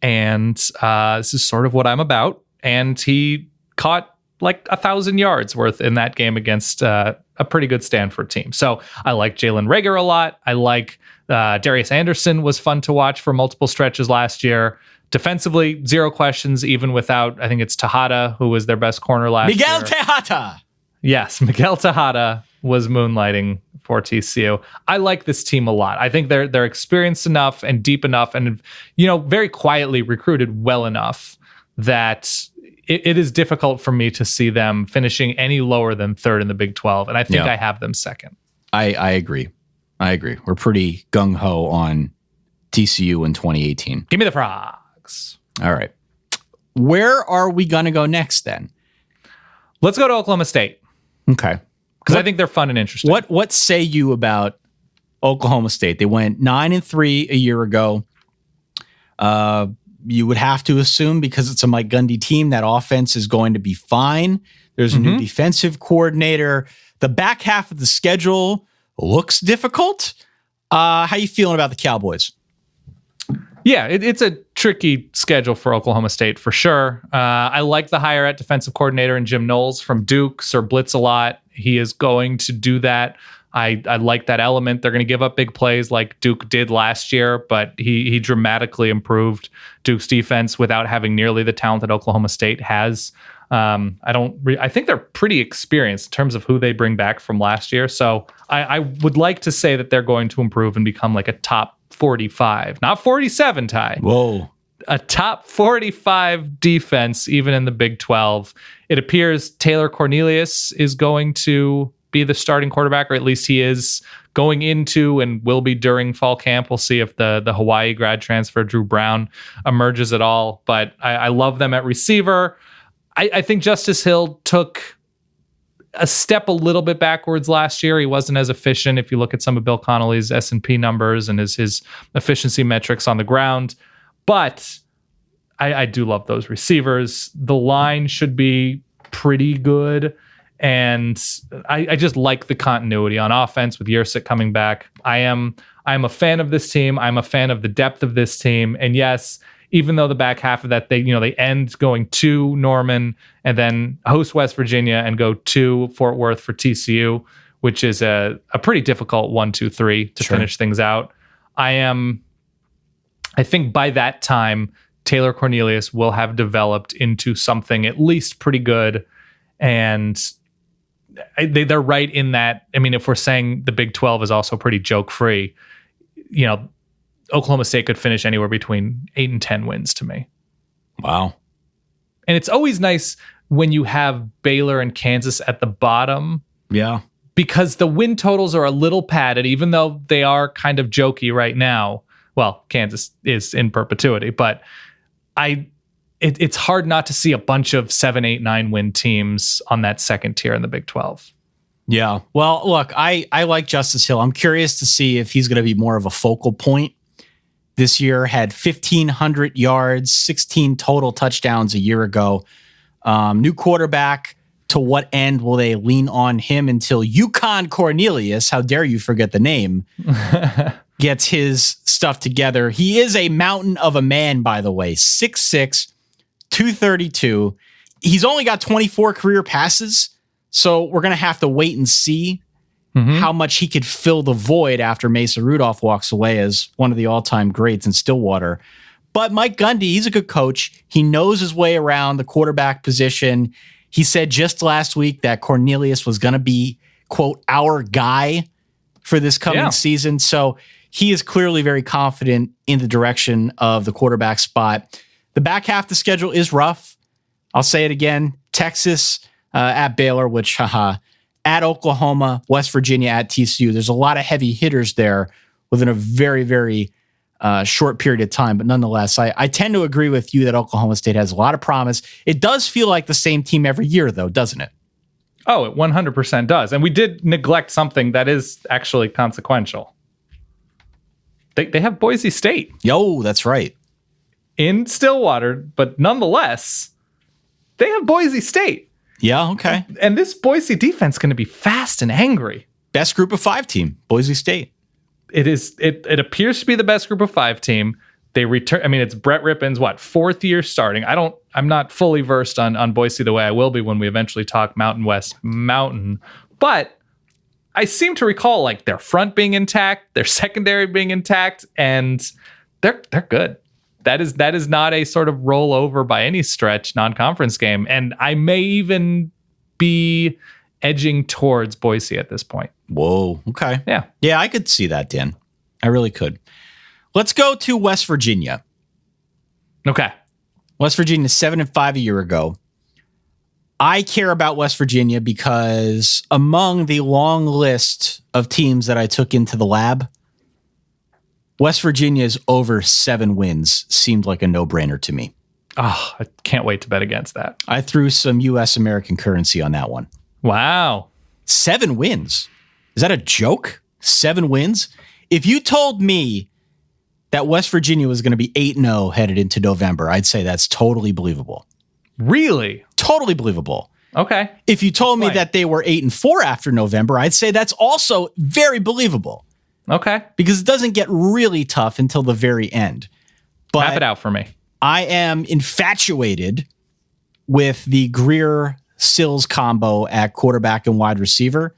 Speaker 6: And this is sort of what I'm about." And he caught like 1,000 yards worth in that game against a pretty good Stanford team. So I like Jalen Reagor a lot. I like Darius Anderson was fun to watch for multiple stretches last year. Defensively, zero questions, even without, I think it's Tejada, who was their best corner last year.
Speaker 5: Miguel Tejada.
Speaker 6: Yes, Miguel Tejada was moonlighting for TCU. I like this team a lot. I think they're experienced enough and deep enough and, very quietly recruited well enough that it is difficult for me to see them finishing any lower than third in the Big 12. And I think I have them second.
Speaker 5: I agree. We're pretty gung-ho on TCU in 2018.
Speaker 6: Give me the Frogs.
Speaker 5: All right. Where are we going to go next then?
Speaker 6: Let's go to Oklahoma State.
Speaker 5: Okay.
Speaker 6: Because I think they're fun and interesting.
Speaker 5: What say you about Oklahoma State? They went 9-3 a year ago. You would have to assume, because it's a Mike Gundy team, that offense is going to be fine. There's a new defensive coordinator. The back half of the schedule looks difficult. How you feeling about the Cowboys?
Speaker 6: Yeah, it's a tricky schedule for Oklahoma State for sure. I like the hire at defensive coordinator and Jim Knowles from Duke. Sir Blitz a lot. He is going to do that. I like that element. They're going to give up big plays like Duke did last year, but he dramatically improved Duke's defense without having nearly the talent that Oklahoma State has. I think they're pretty experienced in terms of who they bring back from last year. So I would like to say that they're going to improve and become like a top 45, not 47, Ty.
Speaker 5: Whoa.
Speaker 6: a top 45 defense, even in the Big 12. It appears Taylor Cornelius is going to be the starting quarterback, or at least he is going into and will be during fall camp. We'll see if the Hawaii grad transfer, Drew Brown, emerges at all. But I love them at receiver. I think Justice Hill took a step a little bit backwards last year. He wasn't as efficient if you look at some of Bill Connolly's S&P numbers and his efficiency metrics on the ground. But I do love those receivers. The line should be pretty good. And I just like the continuity on offense with Yurcik coming back. I'm a fan of this team. I'm a fan of the depth of this team. And yes, even though the back half of that, they end going to Norman and then host West Virginia and go to Fort Worth for TCU, which is a pretty difficult 1-2-3 to finish things out. I think by that time, Taylor Cornelius will have developed into something at least pretty good. And they're right in that. I mean, if we're saying the Big 12 is also pretty joke-free, Oklahoma State could finish anywhere between 8 and 10 wins to me.
Speaker 5: Wow.
Speaker 6: And it's always nice when you have Baylor and Kansas at the bottom.
Speaker 5: Yeah.
Speaker 6: Because the win totals are a little padded, even though they are kind of jokey right now. Well, Kansas is in perpetuity, but it's hard not to see a bunch of 7, 8, 9 win teams on that second tier in the Big 12.
Speaker 5: Yeah. Well, look, I like Justice Hill. I'm curious to see if he's going to be more of a focal point. This year had 1,500 yards, 16 total touchdowns a year ago. New quarterback. To what end will they lean on him until Yukon Cornelius, how dare you forget the name, gets his stuff together? He is a mountain of a man, by the way. 6'6", 232. He's only got 24 career passes, so we're going to have to wait and see how much he could fill the void after Mason Rudolph walks away as one of the all-time greats in Stillwater. But Mike Gundy, he's a good coach. He knows his way around the quarterback position. He said just last week that Cornelius was going to be, quote, our guy for this coming season. So he is clearly very confident in the direction of the quarterback spot. The back half of the schedule is rough. I'll say it again. Texas at Baylor, which, at Oklahoma, West Virginia at TCU. There's a lot of heavy hitters there within a very, very short period of time. But nonetheless, I tend to agree with you that Oklahoma State has a lot of promise. It does feel like the same team every year, though, doesn't it?
Speaker 6: Oh, it 100% does. And we did neglect something that is actually consequential. They have Boise State.
Speaker 5: Yo, that's right.
Speaker 6: In Stillwater, but nonetheless, they have Boise State.
Speaker 5: Yeah, okay.
Speaker 6: And this Boise defense is going to be fast and angry.
Speaker 5: Best group of 5 team, Boise State.
Speaker 6: It is. It appears to be the best group of 5 team. They return. I mean, it's Brett Rippon's 4th year starting. I'm not fully versed on Boise the way I will be when we eventually talk Mountain West Mountain. But I seem to recall their front being intact, their secondary being intact, and they're good. That is not a sort of rollover by any stretch non-conference game. And I may even be edging towards Boise at this point.
Speaker 5: Whoa. Okay.
Speaker 6: Yeah.
Speaker 5: Yeah, I could see that, Dan. I really could. Let's go to West Virginia.
Speaker 6: Okay.
Speaker 5: West Virginia 7-5 a year ago. I care about West Virginia because among the long list of teams that I took into the lab, West Virginia's over 7 wins seemed like a no-brainer to me.
Speaker 6: Oh, I can't wait to bet against that.
Speaker 5: I threw some U.S. American currency on that one.
Speaker 6: Wow.
Speaker 5: 7 wins. Is that a joke? 7 wins? If you told me that West Virginia was going to be 8-0 headed into November, I'd say that's totally believable.
Speaker 6: Really?
Speaker 5: Totally believable.
Speaker 6: Okay.
Speaker 5: If you told me that they were 8-4 after November, I'd say that's also very believable.
Speaker 6: Okay.
Speaker 5: Because it doesn't get really tough until the very end. But
Speaker 6: map it out for me.
Speaker 5: I am infatuated with the Greer-Sills combo at quarterback and wide receiver.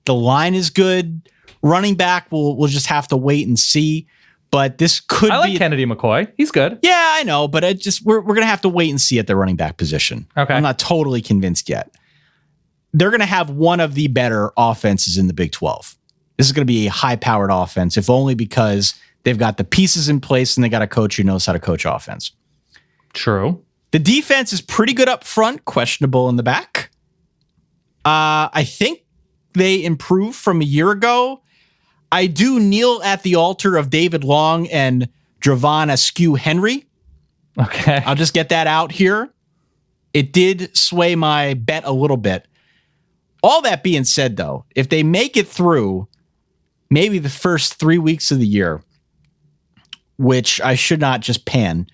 Speaker 5: The line is good. Running back, we'll just have to wait and see. But this could be...
Speaker 6: I like Kennedy McCoy. He's good.
Speaker 5: Yeah, I know. But we're going to have to wait and see at the running back position.
Speaker 6: Okay.
Speaker 5: I'm not totally convinced yet. They're going to have one of the better offenses in the Big 12. This is going to be a high-powered offense, if only because They've got the pieces in place, and they got a coach who knows how to coach offense.
Speaker 6: True.
Speaker 5: The defense is pretty good up front, questionable in the back. I think they improved from a year ago. I do kneel at the altar of David Long and Dravon Askew Henry.
Speaker 6: Okay.
Speaker 5: I'll just get that out here. It did sway my bet a little bit. All that being said, though, if they make it through maybe the first 3 weeks of the year, which I should not just pan,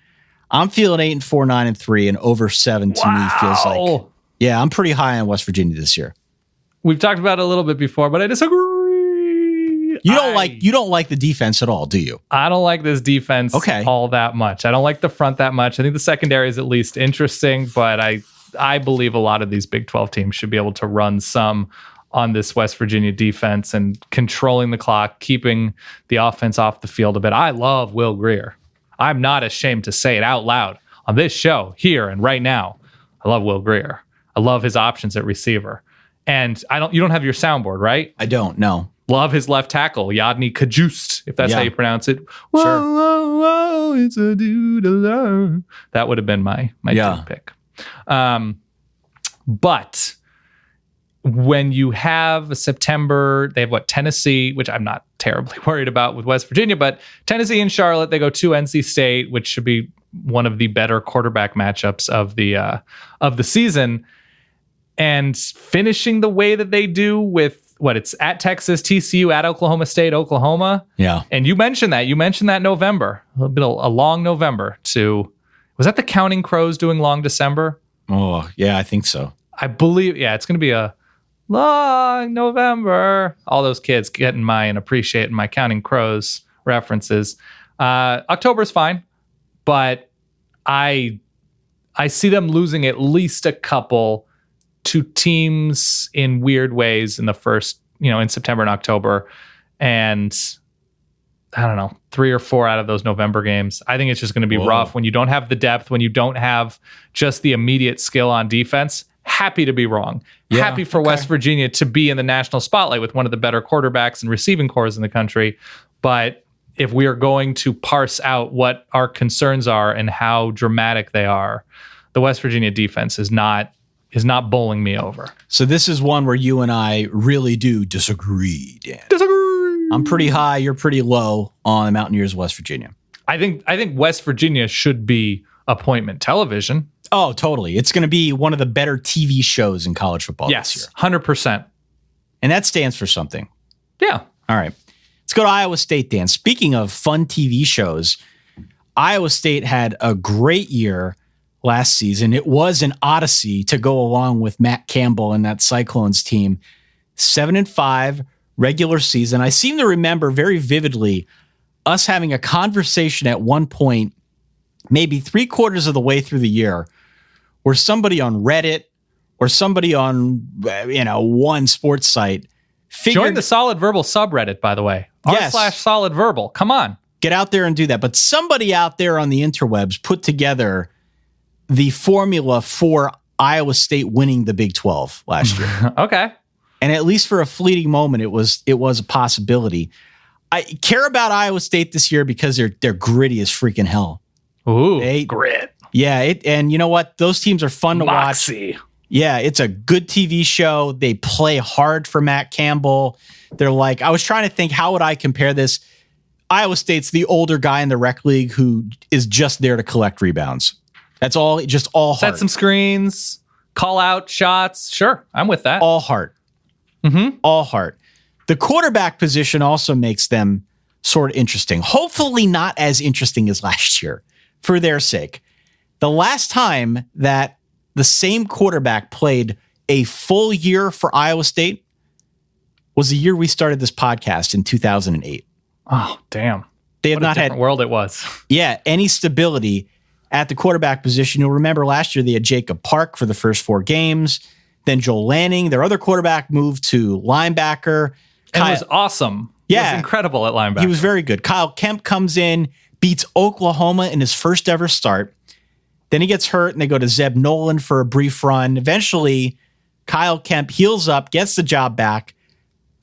Speaker 5: I'm feeling 8-4, 9-3, and over 7 to me feels like, yeah, I'm pretty high on West Virginia this year.
Speaker 6: We've talked about it a little bit before, but I disagree.
Speaker 5: You don't like the defense at all, do you?
Speaker 6: I don't like this defense all that much. I don't like the front that much. I think the secondary is at least interesting, but I believe a lot of these Big 12 teams should be able to run some on this West Virginia defense and controlling the clock, keeping the offense off the field a bit. I love Will Grier. I'm not ashamed to say it out loud on this show here and right now. I love Will Grier. I love his options at receiver. And you don't have your soundboard, right?
Speaker 5: I don't, no.
Speaker 6: Love his left tackle, Yadni Kajust, if that's how you pronounce it. Whoa,
Speaker 5: Sure.
Speaker 6: whoa, whoa, it's a dude alone. That would have been my team pick. But when you have September, they have Tennessee, which I'm not terribly worried about with West Virginia, but Tennessee and Charlotte, they go to NC State, which should be one of the better quarterback matchups of the season. And finishing the way that they do with it's at Texas, TCU, at Oklahoma State, Oklahoma.
Speaker 5: Yeah.
Speaker 6: And you mentioned that November, a long November was that the Counting Crows doing long December?
Speaker 5: Oh, yeah, I think so.
Speaker 6: I believe, it's going to be a long November. All those kids getting and appreciating my Counting Crows references. October's fine, but I see them losing at least a couple to teams in weird ways in the first, in September and October. And I don't know, 3 or 4 out of those November games. I think it's just going to be rough when you don't have the depth, when you don't have just the immediate skill on defense. Happy to be wrong. Yeah, happy for West Virginia to be in the national spotlight with one of the better quarterbacks and receiving corps in the country. But if we are going to parse out what our concerns are and how dramatic they are, the West Virginia defense is not bowling me over.
Speaker 5: So this is one where you and I really do disagree, Dan. I'm pretty high. You're pretty low on the Mountaineers, West Virginia.
Speaker 6: I think West Virginia should be appointment television.
Speaker 5: Oh, totally. It's going to be one of the better TV shows in college football this year.
Speaker 6: 100%.
Speaker 5: And that stands for something.
Speaker 6: Yeah.
Speaker 5: All right. Let's go to Iowa State, Dan. Speaking of fun TV shows, Iowa State had a great year last season. It was an odyssey to go along with Matt Campbell and that Cyclones team. 7-5 regular season. I seem to remember very vividly us having a conversation at one point, maybe 3/4 of the way through the year, where somebody on Reddit or somebody on one sports site
Speaker 6: join the Solid Verbal subreddit, by the way. r/Solid Verbal. Come on.
Speaker 5: Get out there and do that. But somebody out there on the interwebs put together the formula for Iowa State winning the Big 12 last year.
Speaker 6: Okay.
Speaker 5: And at least for a fleeting moment, it was a possibility. I care about Iowa State this year because they're gritty as freaking hell.
Speaker 6: Ooh, grit.
Speaker 5: Yeah, and you know what? Those teams are fun to watch. Yeah, it's a good TV show. They play hard for Matt Campbell. They're like, I was trying to think, how would I compare this? Iowa State's the older guy in the rec league who is just there to collect rebounds. That's all, just all heart.
Speaker 6: Set some screens, call out shots. Sure, I'm with that.
Speaker 5: All heart.
Speaker 6: Mm-hmm.
Speaker 5: All heart. The quarterback position also makes them sort of interesting. Hopefully not as interesting as last year, for their sake. The last time that the same quarterback played a full year for Iowa State was the year we started this podcast in 2008.
Speaker 6: Oh, damn.
Speaker 5: They have not had
Speaker 6: world it was.
Speaker 5: Yeah, any stability at the quarterback position. You'll remember last year they had Jacob Park for the first 4 games. Then Joel Lanning, their other quarterback, moved to linebacker.
Speaker 6: And was awesome.
Speaker 5: Yeah.
Speaker 6: He was incredible at linebacker.
Speaker 5: He was very good. Kyle Kemp comes in, beats Oklahoma in his first ever start. Then he gets hurt, and they go to Zeb Nolan for a brief run. Eventually, Kyle Kemp heals up, gets the job back.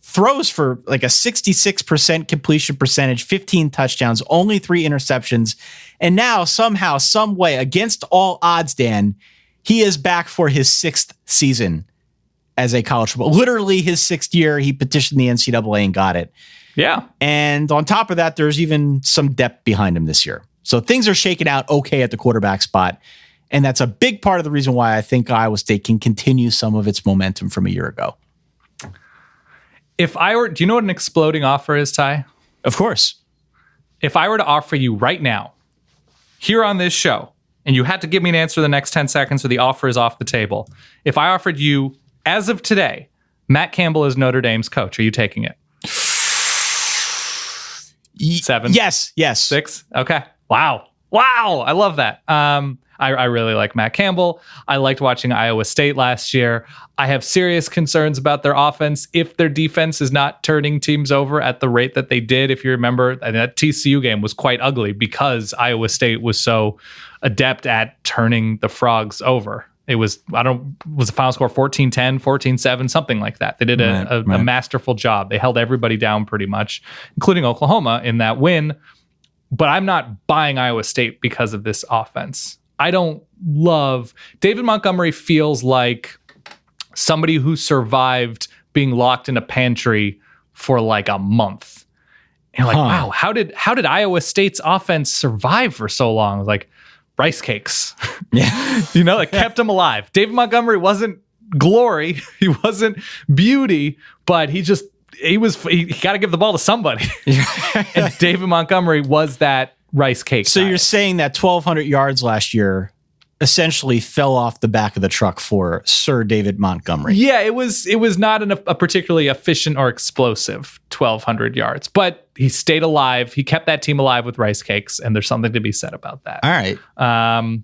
Speaker 5: throws for like a 66% completion percentage, 15 touchdowns, only 3 interceptions. And now somehow, some way, against all odds, Dan, he is back for his 6th season as a college football. Literally his 6th year, he petitioned the NCAA and got it.
Speaker 6: Yeah.
Speaker 5: And on top of that, there's even some depth behind him this year. So things are shaking out okay at the quarterback spot. And that's a big part of the reason why I think Iowa State can continue some of its momentum from a year ago.
Speaker 6: Do you know what an exploding offer is, Ty?
Speaker 5: Of course.
Speaker 6: If I were to offer you right now, here on this show, and you had to give me an answer in the next 10 seconds or the offer is off the table. If I offered you, as of today, Matt Campbell is Notre Dame's coach, are you taking it? 7?
Speaker 5: Yes.
Speaker 6: 6? Okay. Wow. I love that. I really like Matt Campbell. I liked watching Iowa State last year. I have serious concerns about their offense if their defense is not turning teams over at the rate that they did. If you remember, and that TCU game was quite ugly because Iowa State was so adept at turning the Frogs over. It was, was the final score 14-10, 14-7, something like that. They did a masterful job. They held everybody down pretty much, including Oklahoma in that win. But I'm not buying Iowa State because of this offense. I don't love David Montgomery. Feels like somebody who survived being locked in a pantry for like a month. And like, wow, how did Iowa State's offense survive for so long? Like rice cakes.
Speaker 5: Yeah.
Speaker 6: It kept him alive. David Montgomery wasn't glory. He wasn't beauty, but he got to give the ball to somebody. And David Montgomery was that rice cake.
Speaker 5: So you're saying that 1,200 yards last year essentially fell off the back of the truck for Sir David Montgomery.
Speaker 6: Yeah, it was not a particularly efficient or explosive 1,200 yards, but he stayed alive. He kept that team alive with rice cakes, and there's something to be said about that.
Speaker 5: All right.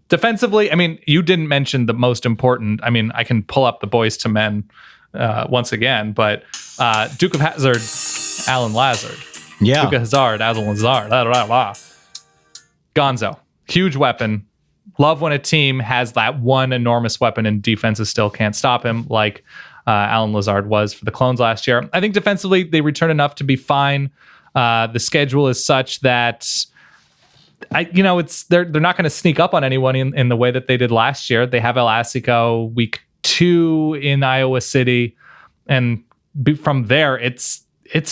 Speaker 6: Defensively, I mean, you didn't mention the most important. I mean, I can pull up the boys to men once again, but Duke of Hazzard, Alan Lazard.
Speaker 5: Yeah.
Speaker 6: Duke of Hazzard, Alan Lazard. Blah, blah, blah. Gonzo, huge weapon. Love when a team has that one enormous weapon and defenses still can't stop him, like Alan Lazard was for the Clones last year. I think defensively they return enough to be fine. The schedule is such that they're not going to sneak up on anyone in the way that they did last year. They have El Asico week 2 in Iowa City, and from there it's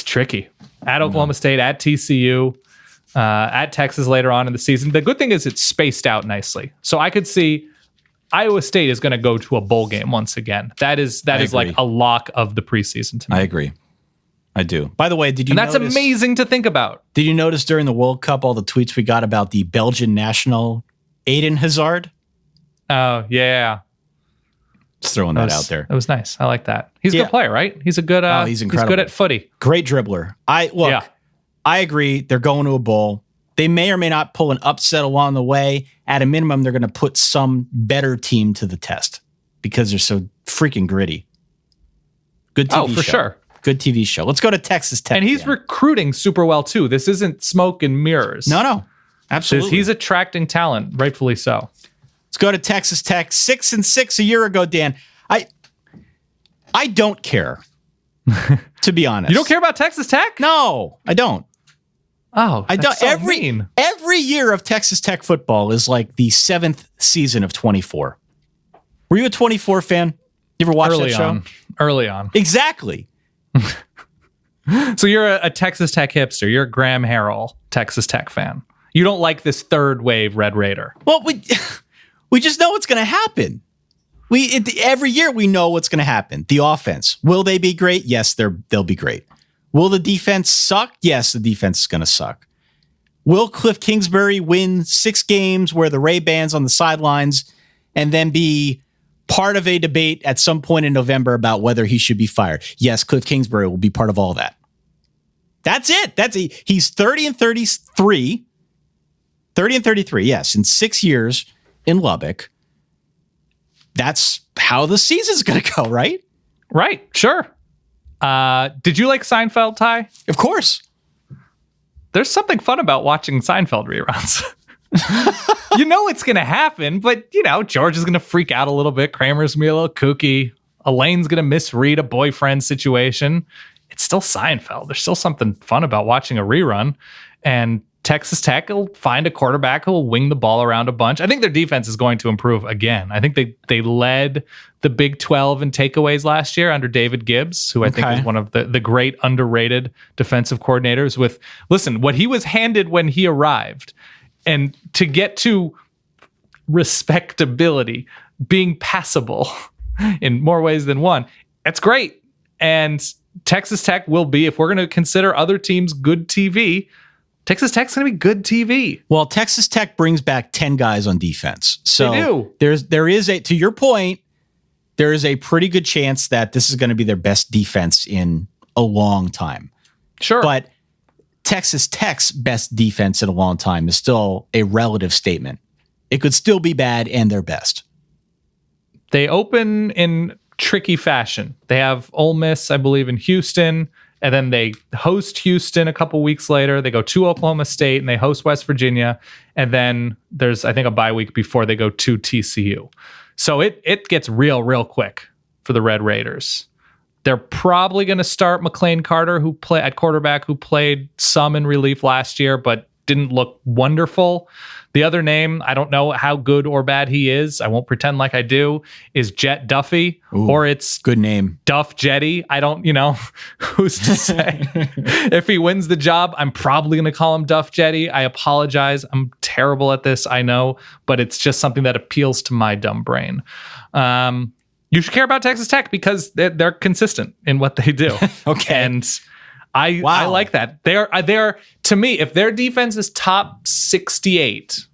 Speaker 6: tricky. At Oklahoma State, at TCU. At Texas later on in the season. The good thing is it's spaced out nicely. So I could see Iowa State is going to go to a bowl game once again. That is like a lock of the preseason to me.
Speaker 5: I agree. I do. By the way, did you
Speaker 6: notice, that's amazing to think about.
Speaker 5: Did you notice during the World Cup all the tweets we got about the Belgian national Eden Hazard?
Speaker 6: Oh, yeah.
Speaker 5: Just throwing that out there.
Speaker 6: It was nice. I like that. He's a good player, right? He's a good he's incredible. He's good at footy.
Speaker 5: Great dribbler. I agree. They're going to a bowl. They may or may not pull an upset along the way. At a minimum, they're going to put some better team to the test because they're so freaking gritty. Good TV show. Oh, for sure. Good TV show. Let's go to Texas Tech.
Speaker 6: And he's recruiting super well, too. This isn't smoke and mirrors.
Speaker 5: No. Absolutely.
Speaker 6: He's attracting talent, rightfully so.
Speaker 5: Let's go to Texas Tech. 6-6 a year ago, Dan. I don't care, to be honest.
Speaker 6: You don't care about Texas Tech?
Speaker 5: No, I don't.
Speaker 6: Oh,
Speaker 5: I don't.
Speaker 6: So mean.
Speaker 5: Every year of Texas Tech football is like the 7th season of 24. Were you a 24 fan? You ever watch that show?
Speaker 6: Early on.
Speaker 5: Exactly.
Speaker 6: So you're a Texas Tech hipster. You're a Graham Harrell Texas Tech fan. You don't like this third wave Red Raider.
Speaker 5: Well, we just know what's going to happen. Every year we know what's going to happen. The offense. Will they be great? Yes, they'll be great. Will the defense suck? Yes, the defense is going to suck. Will Cliff Kingsbury win 6 games, wear the Ray-Bans on the sidelines, and then be part of a debate at some point in November about whether he should be fired? Yes, Cliff Kingsbury will be part of all that. That's it. He's 30 and 33. 30 and 33, yes, in 6 years in Lubbock. That's how the season's going to go, right?
Speaker 6: Right, sure. Did you like Seinfeld, Ty?
Speaker 5: Of course.
Speaker 6: There's something fun about watching Seinfeld reruns. You know it's going to happen, but, George is going to freak out a little bit. Kramer's going to be a little kooky. Elaine's going to misread a boyfriend situation. it's still Seinfeld. There's still something fun about watching a rerun. And Texas Tech will find a quarterback who will wing the ball around a bunch. I think their defense is going to improve again. I think they led the Big 12 in takeaways last year under David Gibbs, who I think is one of the great underrated defensive coordinators. Listen, what he was handed when he arrived, and to get to respectability, being passable in more ways than one, that's great. And Texas Tech will be, if we're going to consider other teams good TV, Texas Tech's going to be good TV.
Speaker 5: Well, Texas Tech brings back 10 guys on defense. So
Speaker 6: they do.
Speaker 5: There is to your point, there is a pretty good chance that this is going to be their best defense in a long time.
Speaker 6: Sure.
Speaker 5: But Texas Tech's best defense in a long time is still a relative statement. It could still be bad and their best.
Speaker 6: They open in tricky fashion. They have Ole Miss, I believe, in Houston. And then they host Houston a couple weeks later. They go to Oklahoma State and they host West Virginia. And then there's, I think, a bye week before they go to TCU. So it gets real quick for the Red Raiders. They're probably going to start McLean Carter, who played some in relief last year, but didn't look wonderful. The other name, I don't know how good or bad he is. I won't pretend like I do, is Jet Duffy.
Speaker 5: Ooh,
Speaker 6: or it's
Speaker 5: good name.
Speaker 6: Duff Jetty. I don't, who's to say? If he wins the job, I'm probably going to call him Duff Jetty. I apologize. I'm terrible at this, I know, but it's just something that appeals to my dumb brain. You should care about Texas Tech because they're consistent in what they do.
Speaker 5: Okay.
Speaker 6: And I like that. They're to me, if their defense is top 68,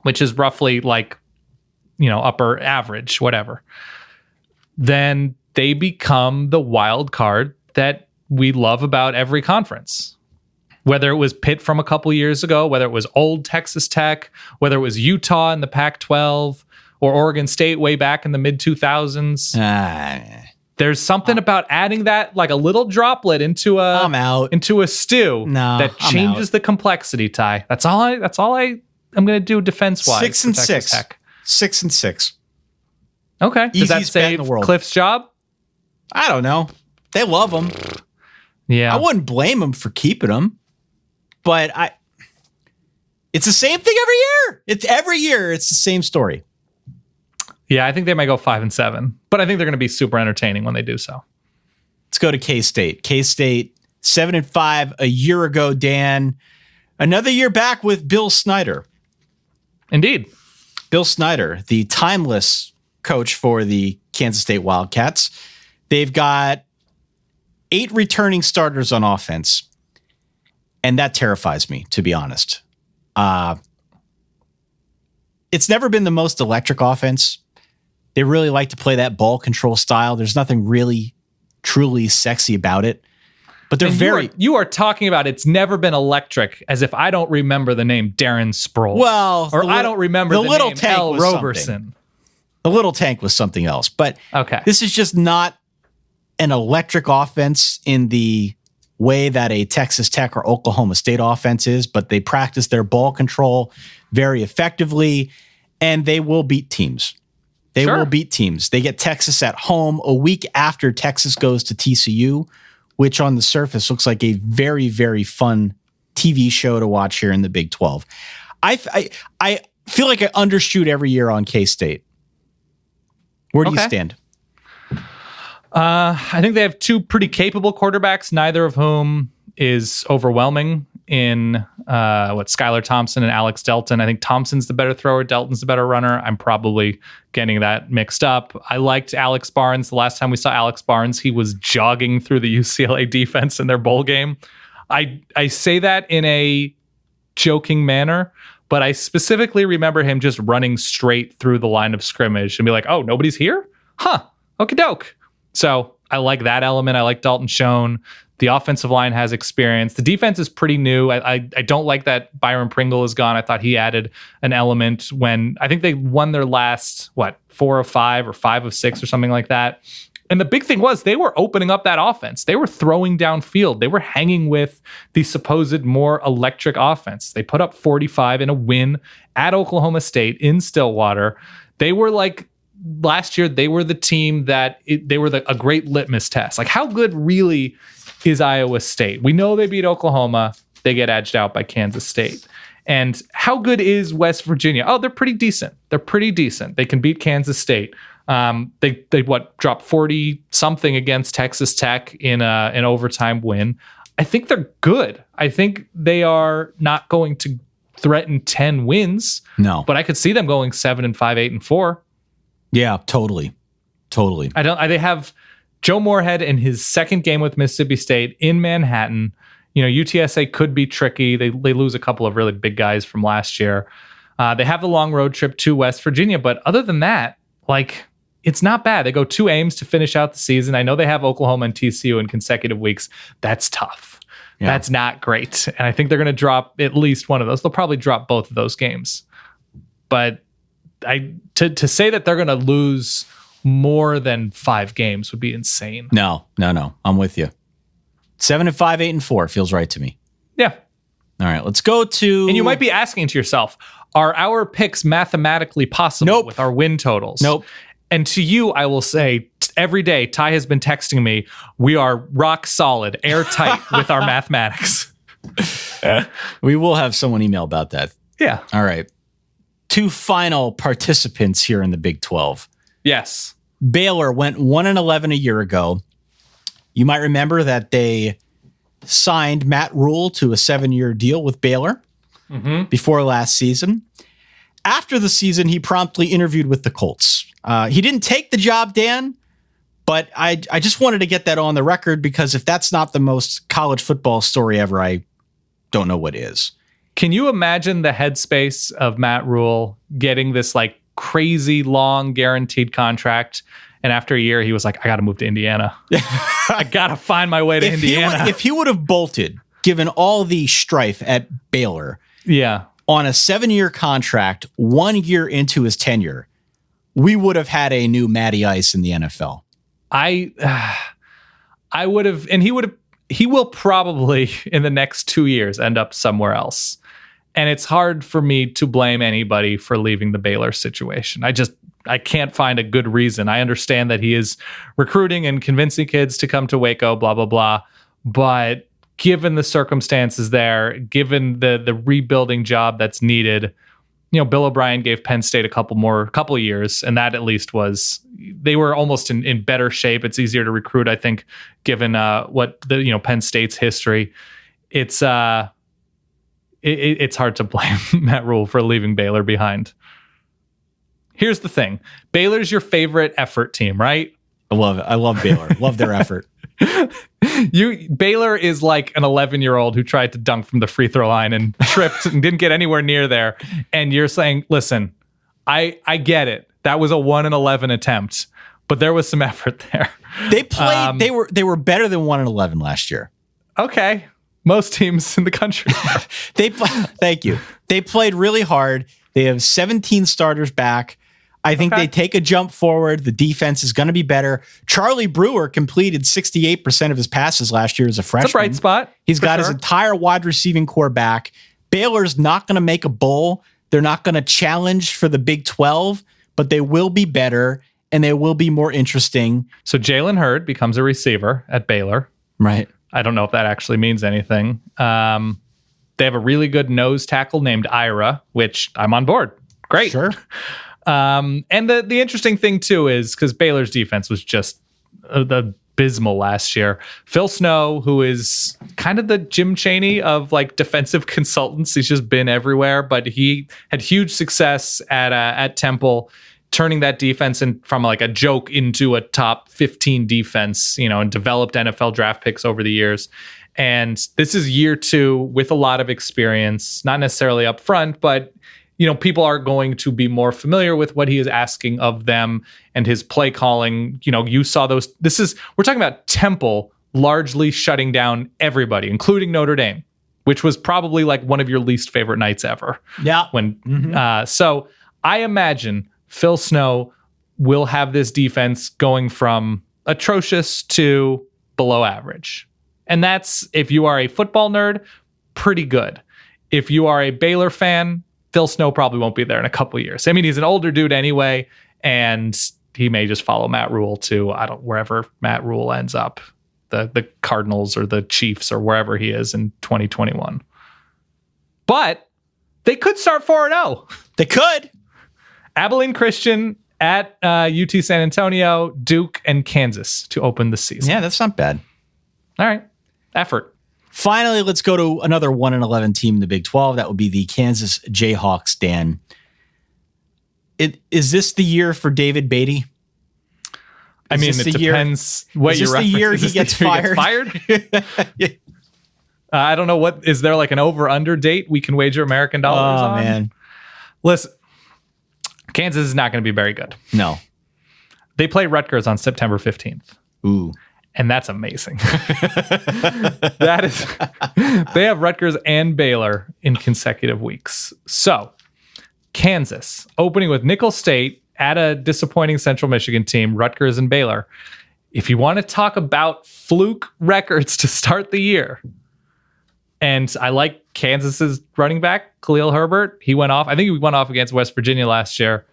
Speaker 6: which is roughly like, upper average, whatever, then they become the wild card that we love about every conference. Whether it was Pitt from a couple years ago, whether it was old Texas Tech, whether it was Utah in the Pac-12, or Oregon State way back in the mid-2000s. There's something about adding that, like a little droplet into a stew that changes the complexity, Ty. That's all I'm going to do defense-wise.
Speaker 5: 6 and 6. 6 and 6.
Speaker 6: Okay. Does that save Cliff's job?
Speaker 5: I don't know. They love him.
Speaker 6: Yeah.
Speaker 5: I wouldn't blame him for keeping him, but it's the same thing every year. Every year. It's the same story.
Speaker 6: Yeah, I think they might go 5 and 7, but I think they're going to be super entertaining when they do so.
Speaker 5: Let's go to K-State. K-State 7 and 5 a year ago, Dan. Another year back with Bill Snyder.
Speaker 6: Indeed.
Speaker 5: Bill Snyder, the timeless coach for the Kansas State Wildcats. They've got 8 returning starters on offense, and that terrifies me, to be honest. It's never been the most electric offense. They really like to play that ball control style. There's nothing really, truly sexy about it. But they're
Speaker 6: You are talking about it's never been electric, as if I don't remember the name Darren Sproles.
Speaker 5: Well,
Speaker 6: I don't remember the
Speaker 5: little
Speaker 6: name
Speaker 5: tank
Speaker 6: Al
Speaker 5: was
Speaker 6: Roberson.
Speaker 5: Something. The little tank was something else. But This is just not an electric offense in the way that a Texas Tech or Oklahoma State offense is, but they practice their ball control very effectively, and they will beat teams. They will beat teams. They get Texas at home a week after Texas goes to TCU, which on the surface looks like a very, very fun TV show to watch here in the Big 12. I feel like I undershoot every year on K-State. Where do you stand?
Speaker 6: I think they have 2 pretty capable quarterbacks, neither of whom is overwhelming in Skylar Thompson and Alex Delton. I think Thompson's the better thrower. Delton's the better runner. I'm probably getting that mixed up. I liked Alex Barnes. The last time we saw Alex Barnes, he was jogging through the UCLA defense in their bowl game. I say that in a joking manner, but I specifically remember him just running straight through the line of scrimmage and be like, oh, nobody's here? Huh. Okie doke. So I like that element. I like Dalton Schoen. The offensive line has experience. The defense is pretty new. I don't like that Byron Pringle is gone. I thought he added an element when I think they won their last, 4 of 5 or 5 of 6 or something like that. And the big thing was they were opening up that offense. They were throwing downfield. They were hanging with the supposed more electric offense. They put up 45 in a win at Oklahoma State in Stillwater. They were like last year they were the team that they were a great litmus test. Like, how good really is Iowa State? We know they beat Oklahoma. They get edged out by Kansas State. And how good is West Virginia? Oh, they're pretty decent. They can beat Kansas State. They dropped 40 something against Texas Tech in an overtime win. I think they're good. I think they are not going to threaten 10 wins.
Speaker 5: No,
Speaker 6: but I could see them going 7-5, 8-4.
Speaker 5: Yeah, totally.
Speaker 6: They have Joe Moorhead in his second game with Mississippi State in Manhattan. UTSA could be tricky. They lose a couple of really big guys from last year. They have the long road trip to West Virginia, but other than that, it's not bad. They go 2 Ames to finish out the season. I know they have Oklahoma and TCU in consecutive weeks. That's tough. Yeah. That's not great. And I think they're going to drop at least one of those. They'll probably drop both of those games. But to say that they're going to lose more than 5 games would be insane.
Speaker 5: No. I'm with you. 7-5, 8-4 feels right to me.
Speaker 6: Yeah.
Speaker 5: All right, let's go to...
Speaker 6: And you might be asking to yourself, are our picks mathematically possible with our win totals?
Speaker 5: Nope.
Speaker 6: And to you, I will say, every day, Ty has been texting me, we are rock solid, airtight with our mathematics.
Speaker 5: We will have someone email about that.
Speaker 6: Yeah.
Speaker 5: All right. 2 final participants here in the Big 12.
Speaker 6: Yes.
Speaker 5: Baylor went 1-11 a year ago. You might remember that they signed Matt Rule to a 7-year deal with Baylor before last season. After the season, he promptly interviewed with the Colts. He didn't take the job, Dan, but I just wanted to get that on the record, because if that's not the most college football story ever, I don't know what is.
Speaker 6: Can you imagine the headspace of Matt Rule getting this crazy long guaranteed contract? And after a year, he was like, I got to move to Indiana. I got to find my way to Indiana.
Speaker 5: If he would have bolted, given all the strife at Baylor, on a 7-year contract, 1 year into his tenure, we would have had a new Matty Ice in the NFL.
Speaker 6: I would have, and he will probably in the next 2 years end up somewhere else. And it's hard for me to blame anybody for leaving the Baylor situation. I can't find a good reason. I understand that he is recruiting and convincing kids to come to Waco, blah, blah, blah. But given the circumstances there, given the rebuilding job that's needed, Bill O'Brien gave Penn State a couple of years, and that at least they were almost in better shape. It's easier to recruit, I think, given what the Penn State's history. It's hard to blame Matt Rule for leaving Baylor behind. Here's the thing. Baylor's your favorite effort team, right?
Speaker 5: I love it. I love Baylor. Love their effort.
Speaker 6: Baylor is like an 11-year-old who tried to dunk from the free throw line and tripped and didn't get anywhere near there. And you're saying, listen, I get it. That was a 1-11 attempt, but there was some effort there.
Speaker 5: They played. They were better than 1-11 last year.
Speaker 6: Okay. Most teams in the country.
Speaker 5: Thank you. They played really hard. They have 17 starters back. I think they take a jump forward. The defense is going to be better. Charlie Brewer completed 68% of his passes last year as a freshman.
Speaker 6: It's a bright spot.
Speaker 5: He's got his entire wide receiving core back. Baylor's not going to make a bowl. They're not going to challenge for the Big 12, but they will be better and they will be more interesting.
Speaker 6: So Jalen Hurd becomes a receiver at Baylor.
Speaker 5: Right.
Speaker 6: I don't know if that actually means anything. They have a really good nose tackle named Ira, which I'm on board. Great.
Speaker 5: Sure.
Speaker 6: And the interesting thing, too, is because Baylor's defense was just abysmal last year. Phil Snow, who is kind of the Jim Chaney of defensive consultants, he's just been everywhere, but he had huge success at Temple, turning that defense from a joke into a top 15 defense, and developed NFL draft picks over the years. And this is year 2 with a lot of experience, not necessarily up front, but people are going to be more familiar with what he is asking of them and his play calling. You saw those. We're talking about Temple largely shutting down everybody, including Notre Dame, which was probably one of your least favorite nights ever.
Speaker 5: Yeah.
Speaker 6: So I imagine Phil Snow will have this defense going from atrocious to below average. And that's, if you are a football nerd, pretty good. If you are a Baylor fan, Phil Snow probably won't be there in a couple of years. I mean, he's an older dude anyway, and he may just follow Matt Rule to wherever Matt Rule ends up, the Cardinals or the Chiefs or wherever he is in 2021. But they could start 4-0.
Speaker 5: They could.
Speaker 6: Abilene Christian at UT San Antonio, Duke, and Kansas to open the season.
Speaker 5: Yeah, that's not bad.
Speaker 6: All right. Effort.
Speaker 5: Finally, let's go to another 1-11 team in the Big 12. That would be the Kansas Jayhawks, Dan. Is this the year for David Beatty?
Speaker 6: I mean, it depends what you're referencing.
Speaker 5: Is this the year he gets fired?
Speaker 6: I don't know. Is there like an over-under date we can wager American dollars on?
Speaker 5: Oh, man.
Speaker 6: Listen, Kansas is not going to be very good.
Speaker 5: No.
Speaker 6: They play Rutgers on September 15th.
Speaker 5: Ooh.
Speaker 6: And that's amazing. They have Rutgers and Baylor in consecutive weeks. So, Kansas opening with Nicholls State at a disappointing Central Michigan team, Rutgers and Baylor. If you want to talk about fluke records to start the year, and I like Kansas's running back, Khalil Herbert. He went off. I think he went off against West Virginia last year.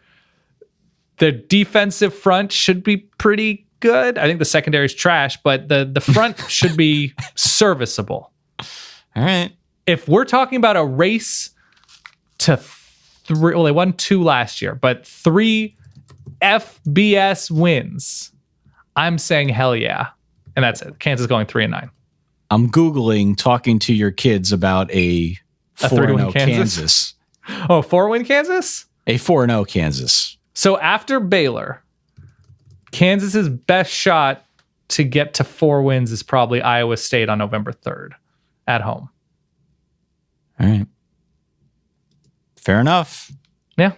Speaker 6: The defensive front should be pretty good. I think the secondary is trash, but the front should be serviceable.
Speaker 5: All right.
Speaker 6: If we're talking about a race to 3, well, they won 2 last year, but 3 FBS wins, I'm saying hell yeah. And that's it. Kansas going 3-9.
Speaker 5: I'm Googling talking to your kids about a 4-0 Kansas.
Speaker 6: Oh, 4-win Kansas?
Speaker 5: A 4-0 Kansas.
Speaker 6: So after Baylor, Kansas's best shot to get to 4 wins is probably Iowa State on November 3rd at home.
Speaker 5: All right. Fair enough.
Speaker 6: Yeah.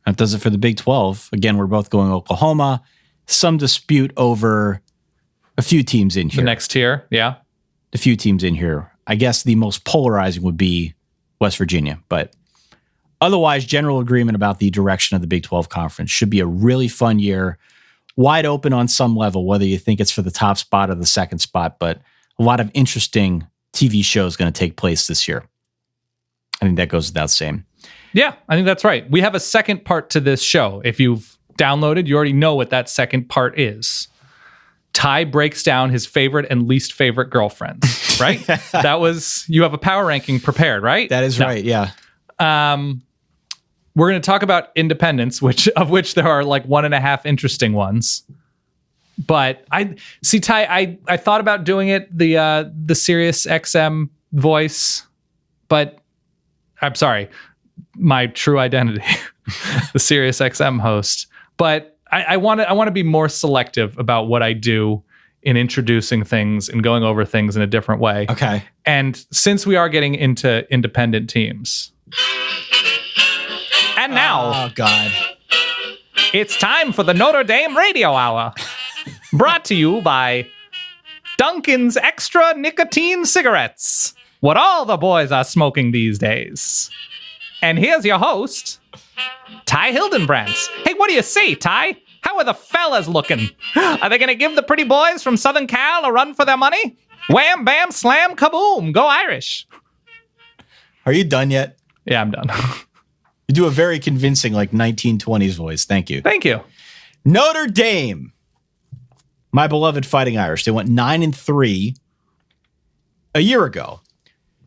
Speaker 5: That does it for the Big 12. Again, we're both going Oklahoma. Some dispute over a few teams in here.
Speaker 6: The next tier, yeah.
Speaker 5: A few teams in here. I guess the most polarizing would be West Virginia, but otherwise, general agreement about the direction of the Big 12 Conference. Should be a really fun year. Wide open on some level, whether you think it's for the top spot or the second spot, but a lot of interesting TV shows going to take place this year. I think that goes without saying.
Speaker 6: Yeah, I think that's right. We have a second part to this show. If you've downloaded, you already know what that second part is. Ty breaks down his favorite and least favorite girlfriends, right? You have a power ranking prepared, right?
Speaker 5: That is right, yeah.
Speaker 6: We're going to talk about independents, of which there are like 1.5 interesting ones. But I thought about doing it the Sirius XM voice, but I'm sorry, my true identity, the Sirius XM host. But I want to be more selective about what I do in introducing things and going over things in a different way.
Speaker 5: Okay.
Speaker 6: And since we are getting into independent teams. And now,
Speaker 5: oh God,
Speaker 6: it's time for the Notre Dame Radio Hour, brought to you by Dunkin's Extra Nicotine Cigarettes, what all the boys are smoking these days. And here's your host, Ty Hildenbrandt. Hey, what do you say, Ty? How are the fellas looking? Are they going to give the pretty boys from Southern Cal a run for their money? Wham, bam, slam, kaboom. Go Irish.
Speaker 5: Are you done yet?
Speaker 6: Yeah, I'm done.
Speaker 5: You do a very convincing, like 1920s voice. Thank you.
Speaker 6: Thank you.
Speaker 5: Notre Dame, my beloved Fighting Irish. They went 9-3 a year ago.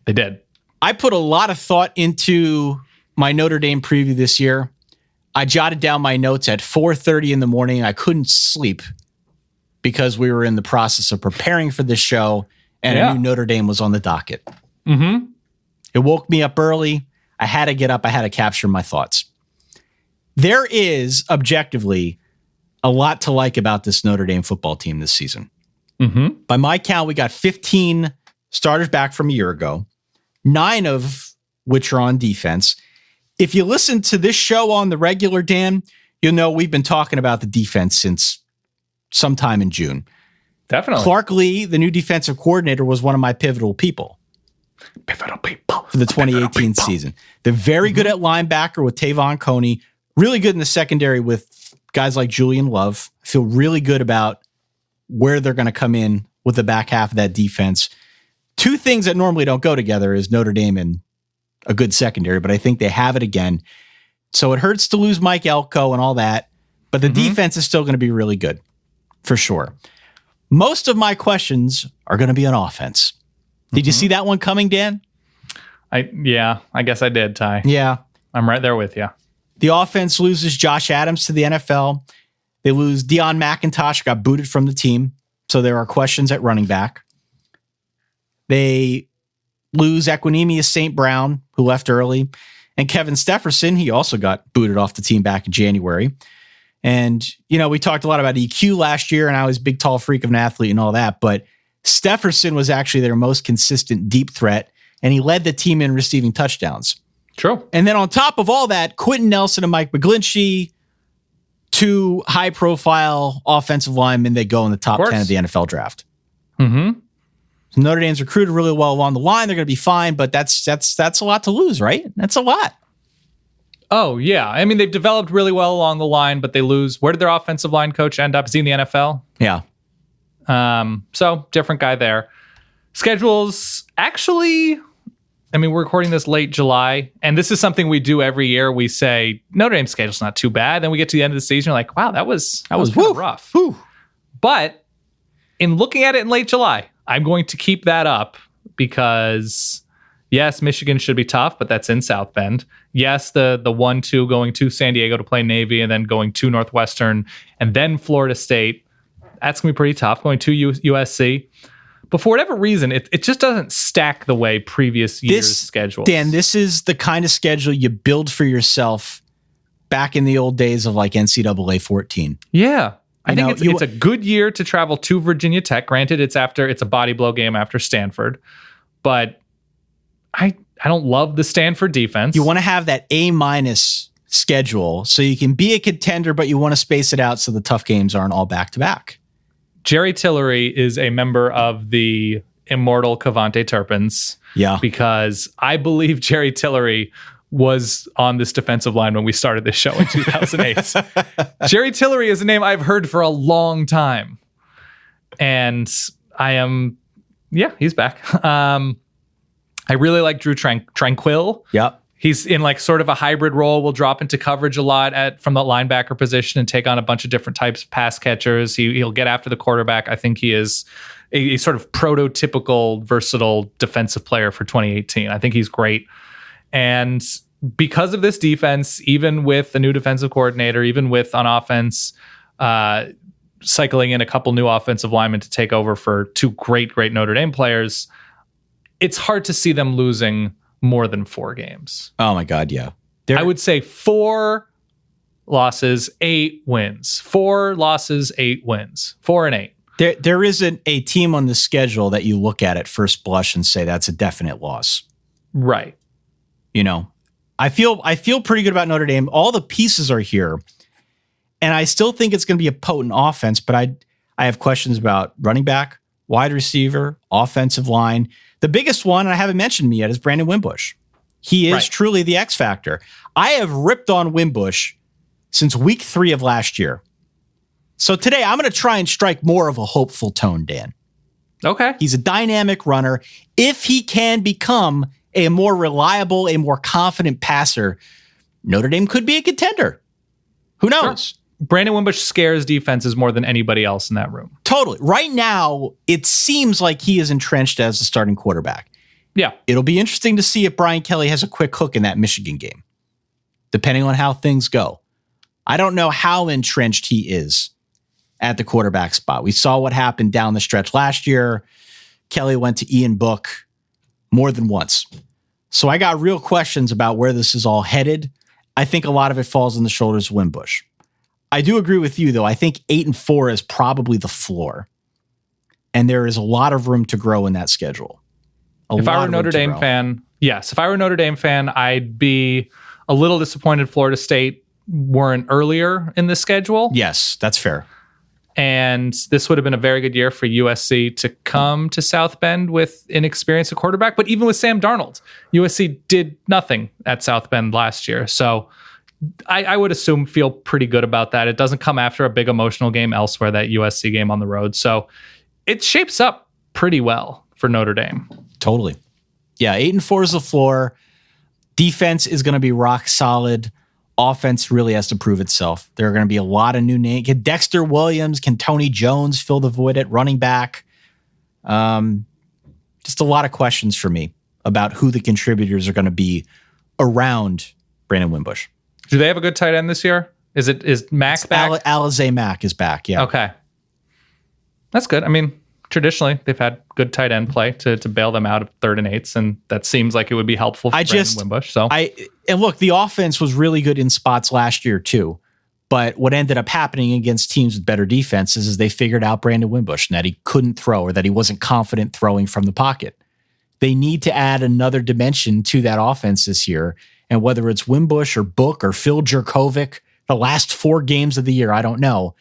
Speaker 6: They did.
Speaker 5: I put a lot of thought into my Notre Dame preview this year. I jotted down my notes at 4:30 in the morning. I couldn't sleep because we were in the process of preparing for this show, and I knew Notre Dame was on the docket.
Speaker 6: Mm-hmm.
Speaker 5: It woke me up early. I had to get up. I had to capture my thoughts. There is, objectively, a lot to like about this Notre Dame football team this season.
Speaker 6: Mm-hmm.
Speaker 5: By my count, we got 15 starters back from a year ago, 9 of which are on defense. If you listen to this show on the regular, Dan, you'll know we've been talking about the defense since sometime in June.
Speaker 6: Definitely.
Speaker 5: Clark Lee, the new defensive coordinator, was one of my pivotal people for the 2018 season. They're very good at linebacker with Tavon Coney, really good in the secondary with guys like Julian Love. I feel really good about where they're going to come in with the back half of that defense. 2 things that normally don't go together is Notre Dame and a good secondary, but I think they have it again. So it hurts to lose Mike Elko and all that, but the defense is still going to be really good, for sure. Most of my questions are going to be on offense. Did you see that one coming, Dan?
Speaker 6: I guess I did, Ty.
Speaker 5: Yeah.
Speaker 6: I'm right there with you.
Speaker 5: The offense loses Josh Adams to the NFL. They lose Deion McIntosh, got booted from the team. So there are questions at running back. They lose Equinemius St. Brown, who left early. And Kevin Stepherson, he also got booted off the team back in January. And, we talked a lot about EQ last year, and I was a big, tall freak of an athlete and all that. But Stepherson was actually their most consistent deep threat, and he led the team in receiving touchdowns.
Speaker 6: True.
Speaker 5: And then on top of all that, Quentin Nelson and Mike McGlinchey, two high-profile offensive linemen that go in the top 10 of the NFL draft.
Speaker 6: Mm-hmm.
Speaker 5: So Notre Dame's recruited really well along the line. They're going to be fine, but that's a lot to lose, right? That's a lot.
Speaker 6: Oh, yeah. I mean, they've developed really well along the line, but they lose. Where did their offensive line coach end up? Is he in the NFL?
Speaker 5: Yeah.
Speaker 6: So different guy there. Schedules, actually, I mean, we're recording this late July, and this is something we do every year. We say, Notre Dame's schedule's not too bad. Then we get to the end of the season, you're like, wow, that was kind of rough.
Speaker 5: Woo.
Speaker 6: But in looking at it in late July, I'm going to keep that up because, yes, Michigan should be tough, but that's in South Bend. Yes, the 1-2 going to San Diego to play Navy and then going to Northwestern and then Florida State. That's going to be pretty tough, going to USC. But for whatever reason, it just doesn't stack the way previous years' schedules.
Speaker 5: Dan, this is the kind of schedule you build for yourself back in the old days of like NCAA 14.
Speaker 6: Yeah. I think it's a good year to travel to Virginia Tech. Granted, it's a body blow game after Stanford. But I don't love the Stanford defense.
Speaker 5: You want to have that A- schedule so you can be a contender, but you want to space it out so the tough games aren't all back-to-back.
Speaker 6: Jerry Tillery is a member of the immortal Cavante Turpins.
Speaker 5: Yeah.
Speaker 6: Because I believe Jerry Tillery was on this defensive line when we started this show in 2008. Jerry Tillery is a name I've heard for a long time. And he's back. I really like Drew Tranquil.
Speaker 5: Yep.
Speaker 6: He's in like sort of a hybrid role. Will drop into coverage a lot from the linebacker position and take on a bunch of different types of pass catchers. He'll get after the quarterback. I think he is a sort of prototypical, versatile defensive player for 2018. I think he's great. And because of this defense, even with the new defensive coordinator, even with on offense, cycling in a couple new offensive linemen to take over for two great Notre Dame players, it's hard to see them losing more than 4 games.
Speaker 5: Oh my God, yeah.
Speaker 6: I would say 4 losses, 8 wins. 4 losses, 8 wins. 4 and 8.
Speaker 5: There isn't a team on the schedule that you look at first blush and say that's a definite loss.
Speaker 6: Right.
Speaker 5: I feel pretty good about Notre Dame. All the pieces are here, and I still think it's going to be a potent offense, but I have questions about running back, wide receiver, offensive line. The biggest one, and I haven't mentioned him yet, is Brandon Wimbush. He is truly the X factor. I have ripped on Wimbush since week 3 of last year. So today I'm going to try and strike more of a hopeful tone, Dan.
Speaker 6: Okay.
Speaker 5: He's a dynamic runner. If he can become a more reliable, a more confident passer, Notre Dame could be a contender. Who knows?
Speaker 6: Sure. Brandon Wimbush scares defenses more than anybody else in that room.
Speaker 5: Totally. Right now, it seems like he is entrenched as the starting quarterback.
Speaker 6: Yeah.
Speaker 5: It'll be interesting to see if Brian Kelly has a quick hook in that Michigan game, depending on how things go. I don't know how entrenched he is at the quarterback spot. We saw what happened down the stretch last year. Kelly went to Ian Book more than once. So I got real questions about where this is all headed. I think a lot of it falls on the shoulders of Wimbush. I do agree with you, though. I think 8-4 is probably the floor. And there is a lot of room to grow in that schedule.
Speaker 6: If I were a Notre Dame fan, if I were a Notre Dame fan, I'd be a little disappointed Florida State weren't earlier in the schedule.
Speaker 5: Yes, that's fair.
Speaker 6: And this would have been a very good year for USC to come to South Bend with inexperienced quarterback. But even with Sam Darnold, USC did nothing at South Bend last year. So I would feel pretty good about that. It doesn't come after a big emotional game elsewhere, that USC game on the road. So it shapes up pretty well for Notre Dame.
Speaker 5: Totally. Yeah, 8-4 is the floor. Defense is going to be rock solid. offense really has to prove itself. There are going to be a lot of new names. Can Dexter Williams, can Tony Jones fill the void at running back? Just a lot of questions for me about who the contributors are going to be around Brandon Wimbush.
Speaker 6: Do they have a good tight end this year? Is Mac back?
Speaker 5: Alize Mack is back, yeah.
Speaker 6: Okay. That's good. I mean, traditionally, they've had good tight end play to bail them out of 3rd and 8s, and that seems like it would be helpful for Brandon Wimbush.
Speaker 5: And look, the offense was really good in spots last year too, but what ended up happening against teams with better defenses is they figured out Brandon Wimbush and that he couldn't throw or that he wasn't confident throwing from the pocket. They need to add another dimension to that offense this year, and whether it's Wimbush or Book or Phil Jurkovec, the last 4 games of the year, I don't know.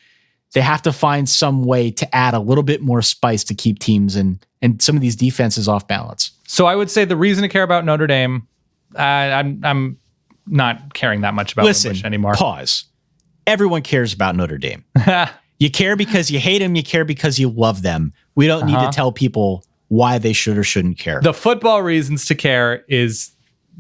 Speaker 5: They have to find some way to add a little bit more spice to keep teams and some of these defenses off balance.
Speaker 6: So I would say the reason to care about Notre Dame, I'm not caring that much about Wimbush anymore.
Speaker 5: Pause. Everyone cares about Notre Dame. You care because you hate them. You care because you love them. We don't need to tell people why they should or shouldn't care.
Speaker 6: The football reasons to care is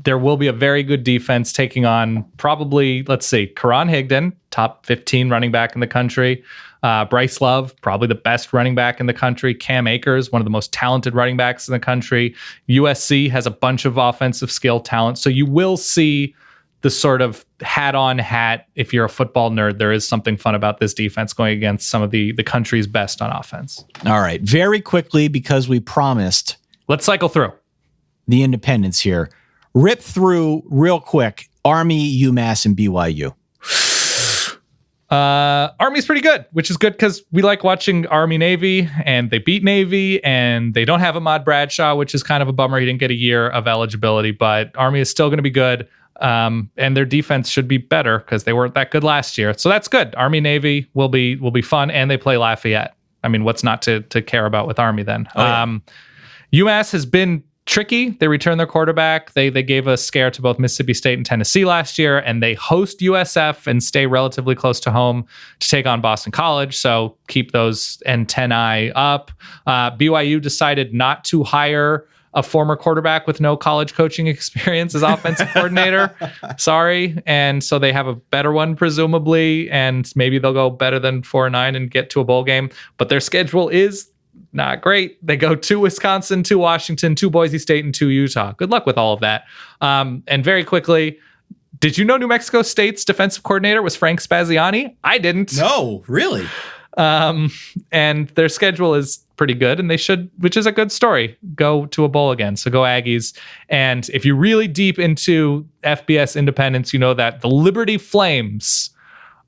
Speaker 6: there will be a very good defense taking on probably, let's see, Karan Higdon, top 15 running back in the country. Bryce Love, probably the best running back in the country. Cam Akers, one of the most talented running backs in the country. USC has a bunch of offensive skill talent. So you will see the sort of hat on hat. If you're a football nerd, there is something fun about this defense going against some of the country's best on offense.
Speaker 5: All right. Very quickly, because we promised.
Speaker 6: Let's cycle through
Speaker 5: the independents here. Rip through real quick. Army, UMass, and BYU.
Speaker 6: Army's pretty good, which is good because we like watching Army Navy, and they beat Navy, and they don't have Ahmad Bradshaw, which is kind of a bummer. He didn't get a year of eligibility, but Army is still going to be good. And their defense should be better because they weren't that good last year. So that's good. Army Navy will be fun, and they play Lafayette. I mean, what's not to care about with Army then? Oh, yeah. UMass has been tricky. They returned their quarterback. They gave a scare to both Mississippi State and Tennessee last year, and they host USF and stay relatively close to home to take on Boston College. So keep those antennae up. BYU decided not to hire a former quarterback with no college coaching experience as offensive coordinator. Sorry. And so they have a better one, presumably, and maybe they'll go better than 4-9 and get to a bowl game. But their schedule is not great. They go to Wisconsin, to Washington, to Boise State, and to Utah. Good luck with all of that. And very quickly, did you know New Mexico State's defensive coordinator was Frank Spaziani? I didn't.
Speaker 5: No, really?
Speaker 6: And their schedule is pretty good, and they should, which is a good story, go to a bowl again. So go Aggies. And if you're really deep into FBS independence, you know that the Liberty Flames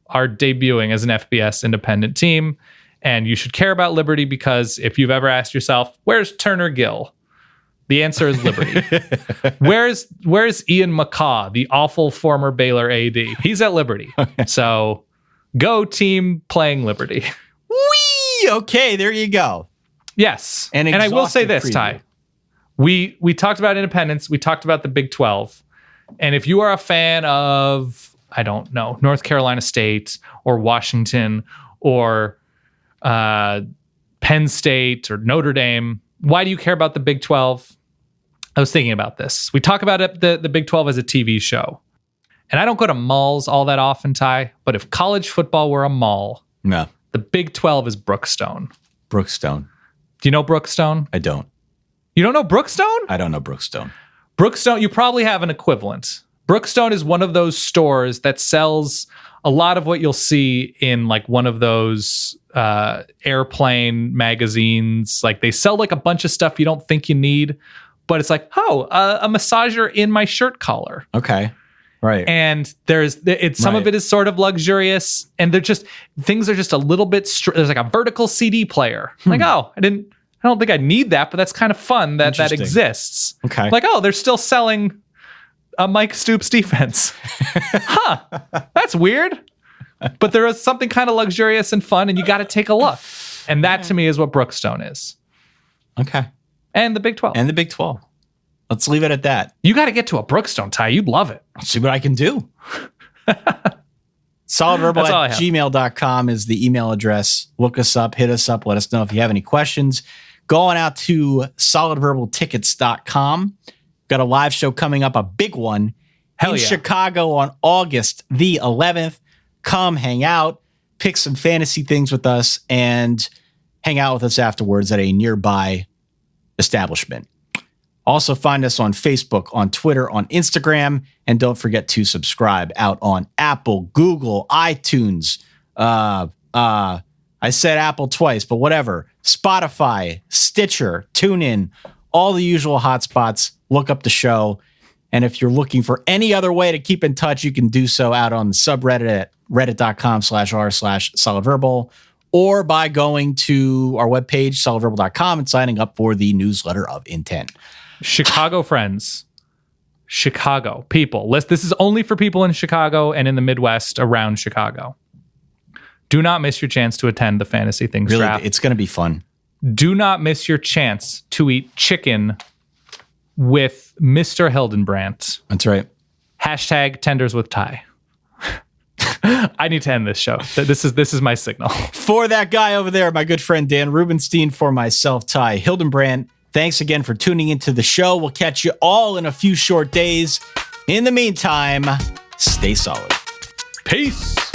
Speaker 6: are debuting as an FBS independent team. And you should care about Liberty because if you've ever asked yourself, where's Turner Gill? The answer is Liberty. Where's Ian McCaw, the awful former Baylor AD? He's at Liberty. So go team playing Liberty.
Speaker 5: Whee! Okay, there you go.
Speaker 6: Yes. And I will say this,
Speaker 5: preview.
Speaker 6: Ty. We talked about independence. We talked about the Big 12. And if you are a fan of, I don't know, North Carolina State or Washington or Penn State or Notre Dame, why do you care about the Big 12? I was thinking about this. We talk about it, the Big 12 as a TV show. And I don't go to malls all that often, Ty, but if college football were a mall,
Speaker 5: no,
Speaker 6: the Big 12 is Brookstone.
Speaker 5: Brookstone.
Speaker 6: Do you know Brookstone?
Speaker 5: I don't.
Speaker 6: You don't know Brookstone?
Speaker 5: I don't know Brookstone.
Speaker 6: Brookstone, you probably have an equivalent. Brookstone is one of those stores that sells a lot of what you'll see in like one of those airplane magazines. Like they sell like a bunch of stuff you don't think you need, but it's like, a massager in my shirt collar.
Speaker 5: Okay. Right.
Speaker 6: And some of it is sort of luxurious, and they're just, things are just a little bit, there's like a vertical CD player. Like, I don't think I need that, but that's kind of fun that exists.
Speaker 5: Okay.
Speaker 6: Like, they're still selling a Mike Stoops defense. That's weird. But there is something kind of luxurious and fun, and you got to take a look. And that to me is what Brookstone is.
Speaker 5: Okay.
Speaker 6: And the Big 12.
Speaker 5: Let's leave it at that.
Speaker 6: You got to get to a Brookstone, Ty. You'd love it.
Speaker 5: I'll see what I can do. solidverbal@gmail.com is the email address. Look us up, hit us up, let us know if you have any questions. Going out to solidverbaltickets.com. Got a live show coming up, a big one Chicago on August the 11th. Come hang out, pick some fantasy things with us, and hang out with us afterwards at a nearby establishment. Also find us on Facebook, on Twitter, on Instagram, and don't forget to subscribe out on Apple, Google, iTunes. I said Apple twice, but whatever. Spotify, Stitcher, TuneIn, all the usual hotspots. Look up the show. And if you're looking for any other way to keep in touch, you can do so out on the subreddit at reddit.com/r/solidverbal, or by going to our webpage, solidverbal.com, and signing up for the newsletter of intent.
Speaker 6: Chicago friends, Chicago people. This is only for people in Chicago and in the Midwest around Chicago. Do not miss your chance to attend the Fantasy Things draft.
Speaker 5: It's going to be fun.
Speaker 6: Do not miss your chance to eat chicken with Mr. Hildenbrandt.
Speaker 5: That's right.
Speaker 6: Hashtag tenders with Ty. I need to end this show. This is my signal.
Speaker 5: For that guy over there, my good friend Dan Rubenstein, for myself, Ty Hildenbrandt, thanks again for tuning into the show. We'll catch you all in a few short days. In the meantime, stay solid.
Speaker 6: Peace.